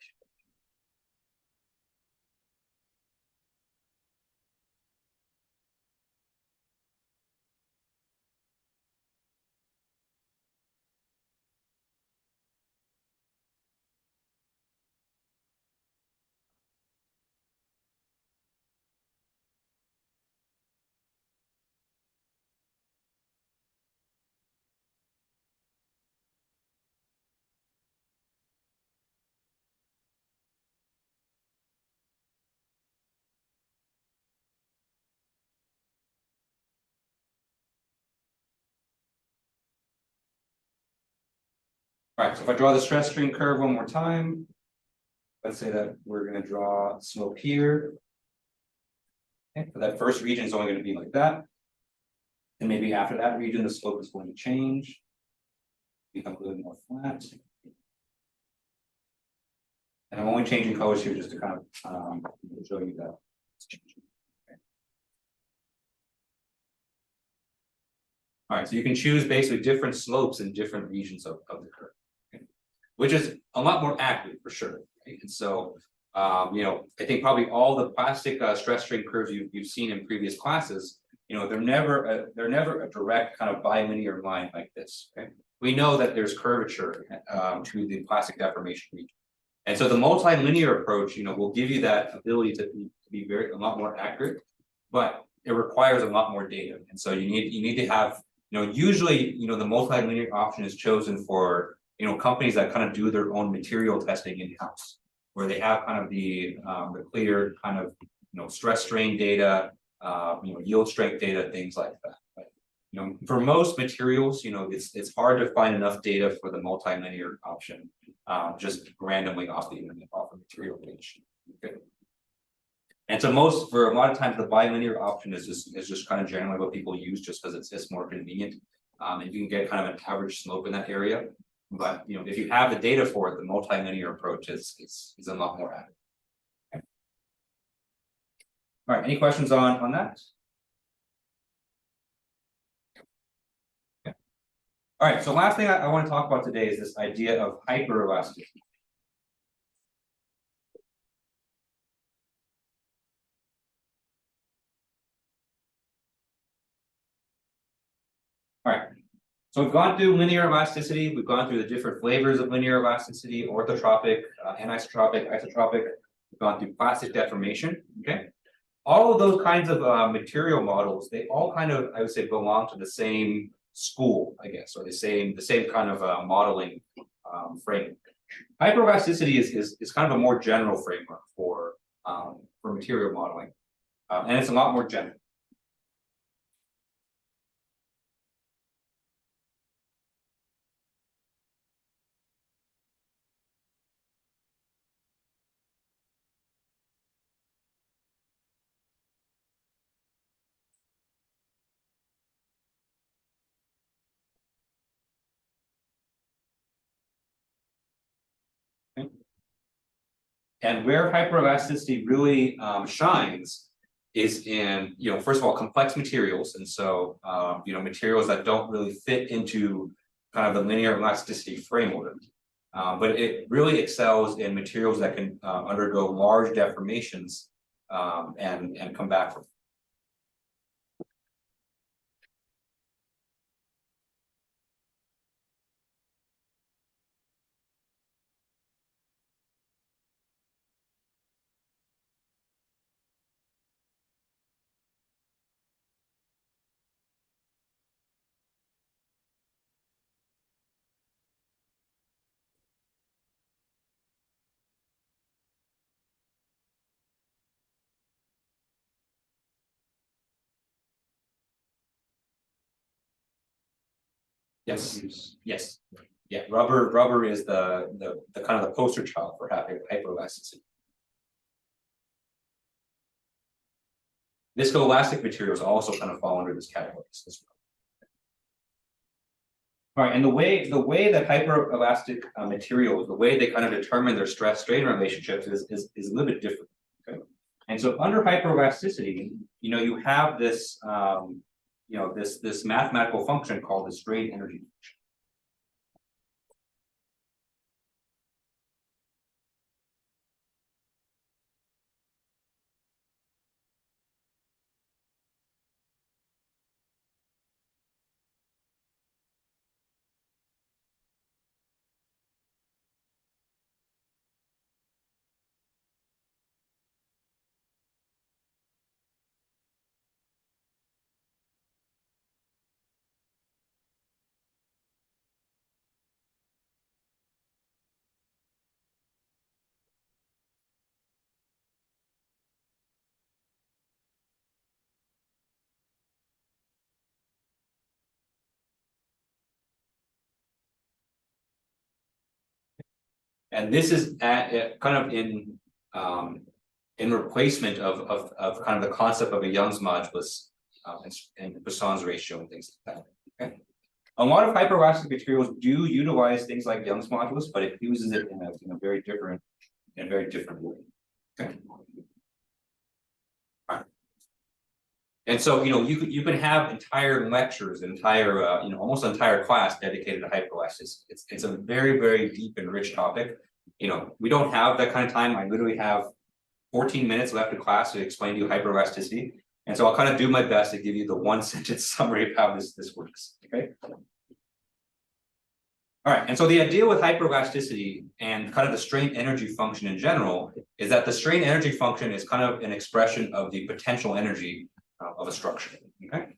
All right, so if I draw the stress strain curve one more time, let's say that we're going to draw slope here. Okay, so that first region is only going to be like that. And maybe after that region, the slope is going to change, become a little more flat. And I'm only changing colors here just to kind of show you that it's changing. Okay. All right, so you can choose basically different slopes in different regions of the curve, okay, which is a lot more accurate for sure. Right? And so, I think probably all the plastic stress strain curves you've seen in previous classes, they're never a direct kind of bilinear line like this. Okay, we know that there's curvature to the plastic deformation region. And so the multilinear approach, will give you that ability to be a lot more accurate, but it requires a lot more data. And so you need to have, usually, the multilinear option is chosen for, companies that kind of do their own material testing in-house, where they have kind of the clear kind of, stress strain data, yield strength data, things like that. But, for most materials, it's hard to find enough data for the multilinear option, just randomly off the internet, off a material page. Okay. And so for a lot of times, the bilinear option is just kind of generally what people use just because it's more convenient. And you can get kind of an average slope in that area. But if you have the data for it, the multilinear approach is a lot more accurate. Okay. All right, any questions on that? All right, so last thing I want to talk about today is this idea of hyperelasticity. All right, so we've gone through linear elasticity, we've gone through the different flavors of linear elasticity, orthotropic, anisotropic, isotropic. we've gone through plastic deformation, okay? All of those kinds of material models, they all kind of, I would say, belong to the same school, I guess, or the same kind of modeling frame. Hyperelasticity is kind of a more general framework for material modeling, and it's a lot more general. And where hyperelasticity really shines is in, first of all, complex materials. And so, materials that don't really fit into kind of the linear elasticity framework. But it really excels in materials that can undergo large deformations and come back from. Yes, yes. Yeah, rubber is the kind of the poster child for hyperelasticity. Viscoelastic materials also kind of fall under this category as well. All right, and the way that hyperelastic materials, the way they kind of determine their stress-strain relationships is a little bit different. Okay, and so under hyperelasticity, you have this this mathematical function called the strain energy function. And this is kind of in replacement of kind of the concept of a Young's modulus and Poisson's ratio and things like that. Okay, a lot of hyperelastic materials do utilize things like Young's modulus, but it uses it in a very different way. Okay. All right. And so you can have entire lectures, almost entire class dedicated to hyperelasticity. It's a very, very deep and rich topic. We don't have that kind of time. I literally have 14 minutes left in class to explain to you hyperelasticity. And so I'll kind of do my best to give you the one sentence summary of how this works. Okay. All right, and so the idea with hyperelasticity and kind of the strain energy function in general is that the strain energy function is kind of an expression of the potential energy of a structure. Okay.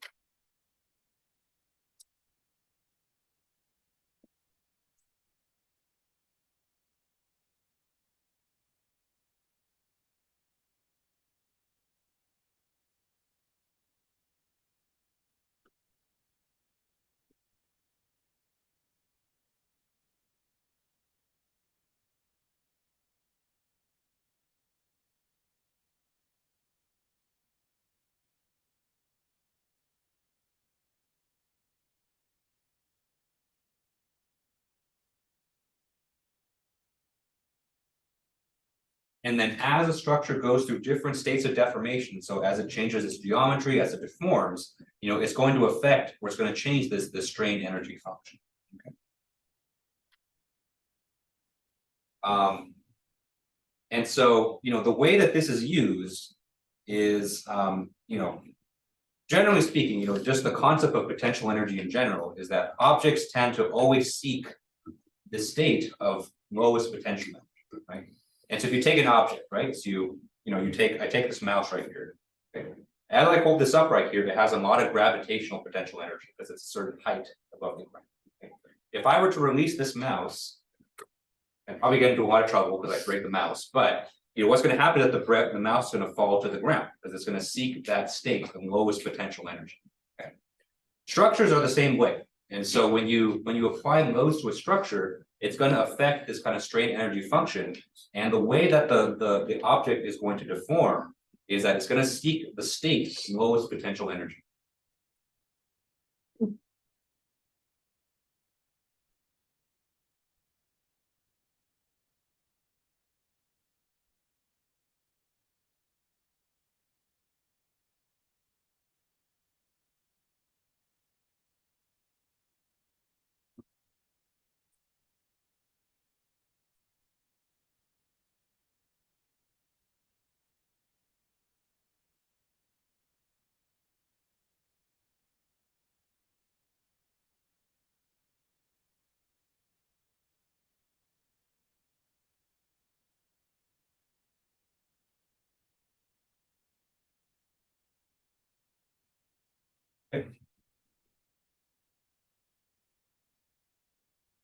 And then as a structure goes through different states of deformation, so as it changes its geometry, as it deforms, it's going to affect, or it's going to change this strain energy function. Okay. And so, the way that this is used is, generally speaking, just the concept of potential energy in general is that objects tend to always seek the state of lowest potential energy, right? And so if you take an object, right, so I take this mouse right here. Okay. As I hold this up right here, it has a lot of gravitational potential energy because it's a certain height above the ground. Okay. If I were to release this mouse, I'd probably get into a lot of trouble because I break the mouse, but what's going to happen is the mouse is going to fall to the ground because it's going to seek that state, the lowest potential energy. Okay. Structures are the same way. And so when you apply loads to a structure, it's going to affect this kind of strain energy function. And the way that the object is going to deform is that it's going to seek the state lowest potential energy.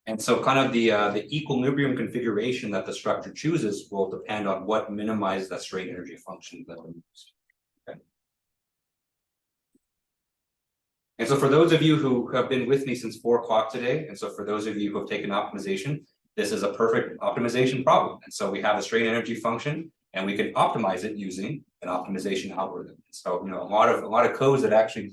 And so kind of the equilibrium configuration that the structure chooses will depend on what minimizes that strain energy function that we use. Okay. And so for those of you who have been with me since 4 o'clock today, and so for those of you who have taken optimization, this is a perfect optimization problem. And so we have a strain energy function, and we can optimize it using an optimization algorithm. So a lot of codes that actually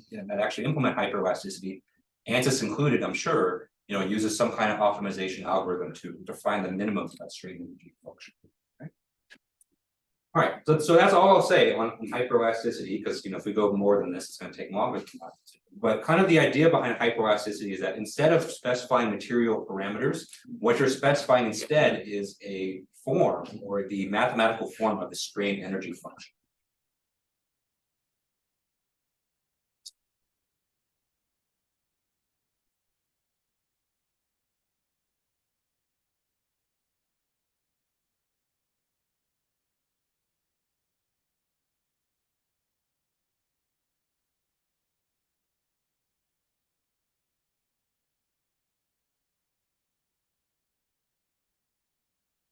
implement hyperelasticity, ANSYS included, I'm sure, uses some kind of optimization algorithm to find the minimum of that strain energy function. Okay. All right, so that's all I'll say on hyperelasticity, because if we go more than this, it's going to take longer than that. But kind of the idea behind hyperelasticity is that instead of specifying material parameters, what you're specifying instead is a form or the mathematical form of the strain energy function.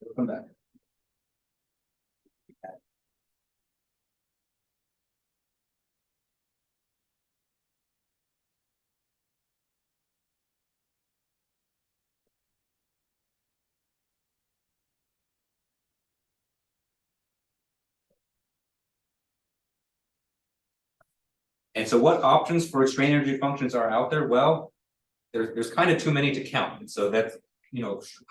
We'll come back. And so what options for strain energy functions are out there? Well, there's kind of too many to count. And so that's,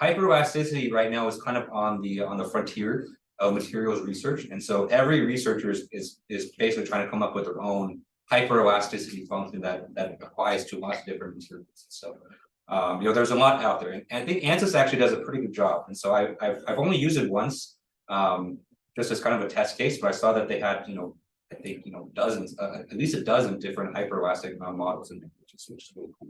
hyperelasticity right now is kind of on the frontier of materials research. And so every researcher is basically trying to come up with their own hyperelasticity function that applies to lots of different materials. So there's a lot out there. And I think ANSYS actually does a pretty good job. And so I've only used it once, just as kind of a test case, but I saw that they had, I think, dozens, at least a dozen different hyperelastic models in there, which is really cool.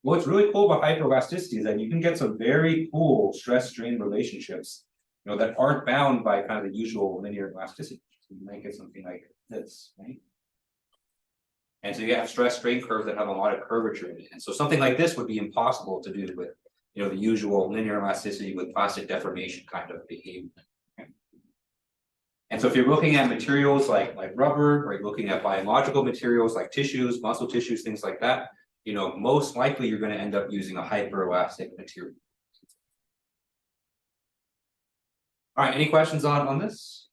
What's really cool about hyperelasticity is that you can get some very cool stress strain relationships, that aren't bound by kind of the usual linear elasticity. So you might get something like this, right? And so you have stress strain curves that have a lot of curvature in it. And so something like this would be impossible to do with, the usual linear elasticity with plastic deformation kind of behavior. Okay. And so if you're looking at materials like rubber, or you're looking at biological materials like tissues, muscle tissues, things like that, most likely you're going to end up using a hyperelastic material. All right, any questions on this?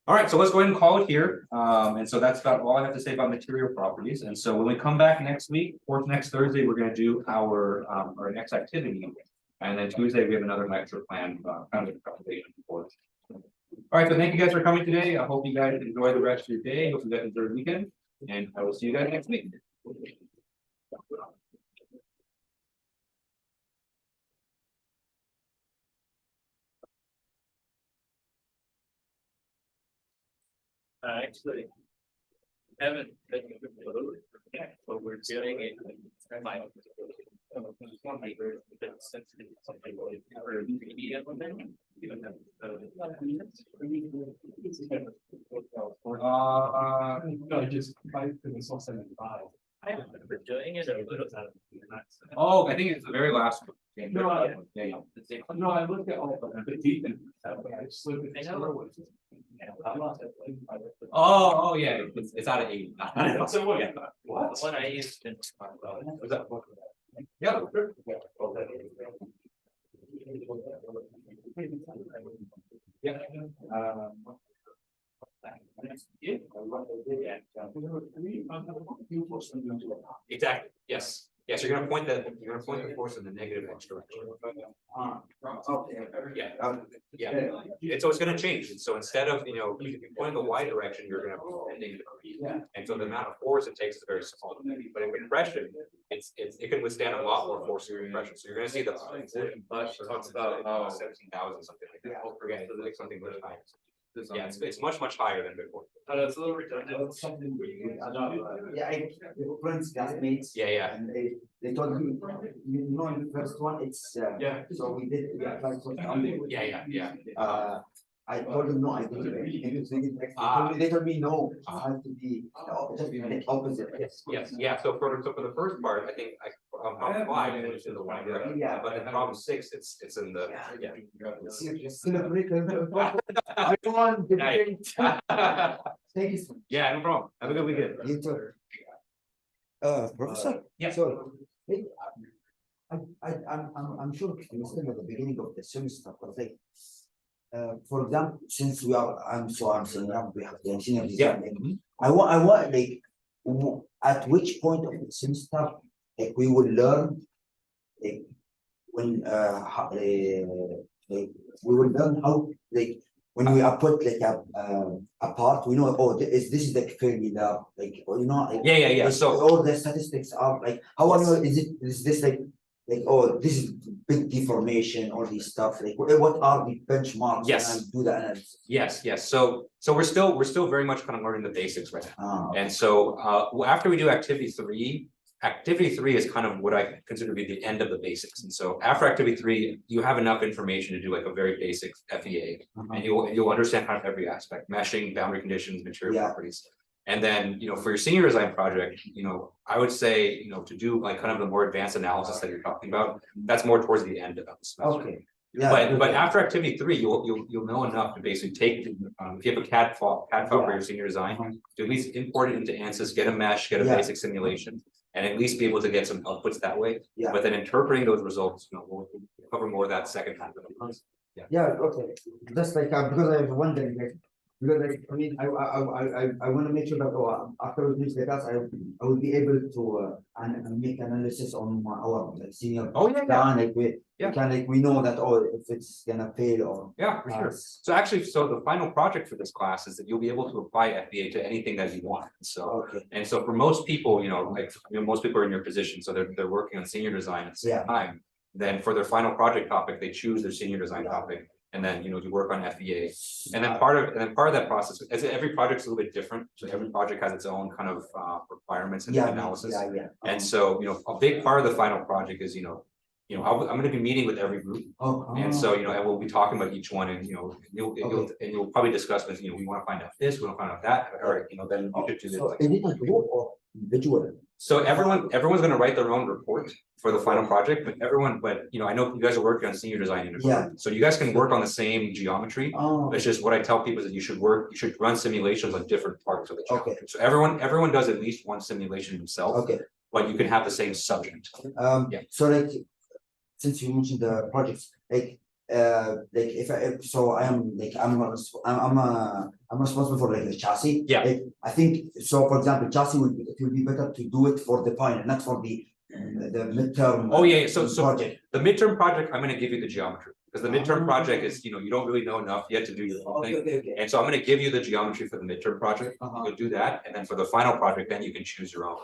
All right, so let's go ahead and call it here. And so that's about all I have to say about material properties. And so when we come back next week, or next Thursday, we're going to do our next activity. And then Tuesday, we have another lecture planned, kind of a presentation for. All right, so thank you guys for coming today. I hope you guys enjoy the rest of your day. Hope you guys enjoy the weekend. And I will see you guys next week. Actually, haven't taken a look, but we're getting it. No, just five, because it's all 75. I remember doing it, or it was out of. Oh, I think it's the very last one. No, Yeah, yeah. No, I looked at all of them, the deep and stuff, but I just looked at. I know. the ones. I lost it. Oh, yeah, it's out of 8. So what? Yeah. The What? one I used to. Was that- Yeah. Yeah. Exactly, yes, yes, you're gonna point the force in the negative X direction. Yeah, yeah, and so it's gonna change, and so instead of, if you point in the Y direction, you're gonna have negative V. And so the amount of force it takes is very small, but in compression, it can withstand a lot more force in compression, so you're gonna see the. Talks about 17,000, something like that, forget it, like something much higher. Yeah, it's much higher than before. It's a little redundant. Yeah, I, friends, classmates. Yeah, yeah. And they told me, in the first one, it's, Yeah. so we applied for. Yeah. I told them, no, I didn't. They told me, no, it has to be, just like opposite. Yes, so for the first part, I think problem 5 is in the Y direction, Yeah. but in problem 6, it's in the, yeah. Celebrate. I want the Nice. great. Thank you. So much. Yeah, no problem, have a good weekend. You too. Professor? Yeah. So, I'm sure you're still at the beginning of the semester, but like, for example, since I'm saying we have the engineering design. I want like, at which point of the semester, like we will learn, like when like we will learn how, like when we are put like a part, we know, oh, this is like failure, like, like, Yeah, like, so. all the statistics are like, how I know, is this like, oh, this is big deformation, all these stuff, like what are the benchmarks? Yes. And I do the analysis. Yes, so we're still very much kind of learning the basics right now. Okay. And so after we do activity 3 is kind of what I consider to be the end of the basics. And so after activity 3, you have enough information to do like a very basic FEA, and you'll understand kind of every aspect, meshing, boundary conditions, material properties. And then, for your senior design project, I would say, to do like kind of the more advanced analysis that you're talking about, that's more towards the end of the semester. Okay. Yeah. But after activity 3, you'll know enough to basically take, if you have a CAD file for your senior design, to at least import it into ANSYS, get a mesh, get a basic simulation, and at least be able to get some outputs that way. Yeah. But then interpreting those results, we'll cover more of that second half of the month. Yeah, okay. Just like because I was wondering, like, because I mean, I want to make sure that after we finish the class, I will be able to make analysis on our senior. Oh, yeah. Plan, like we Yeah. can, like we know that if it's gonna fail or. Yeah, for sure. So actually, the final project for this class is that you'll be able to apply FBA to anything that you want. So, Okay. and so for most people, most people are in your position, so they're working on senior design at the same time. Then for their final project topic, they choose their senior design topic. And then, you work on FEA, and then part of that process, as every project's a little bit different, so every project has its own kind of requirements and analysis. Yeah. And so, a big part of the final project is, I'm gonna be meeting with every group. And so, and we'll be talking about each one, and you'll probably discuss with, we want to find out this, we want to find out that, or then you could do this. So is it a group or individual? So everyone's gonna write their own report for the final project, but I know you guys are working on senior design. So you guys can work on the same geometry. It's just what I tell people is that you should run simulations on different parts of the geometry. So everyone does at least one simulation themselves. Okay. But you can have the same subject. So like, since you mentioned the projects, like I'm responsible for like the chassis. Yeah. Like, I think so. For example, chassis it will be better to do it for the final, not for the midterm. Oh yeah, so project. the midterm project, I'm gonna give you the geometry, because the midterm project is, you don't really know enough yet to do your own thing. Okay. And so I'm gonna give you the geometry for the midterm project. You'll do that, and then for the final project, then you can choose your own.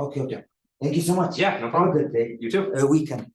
Okay. Yeah. Thank you so much. Yeah, no Have a problem. good day. You too. Weekend.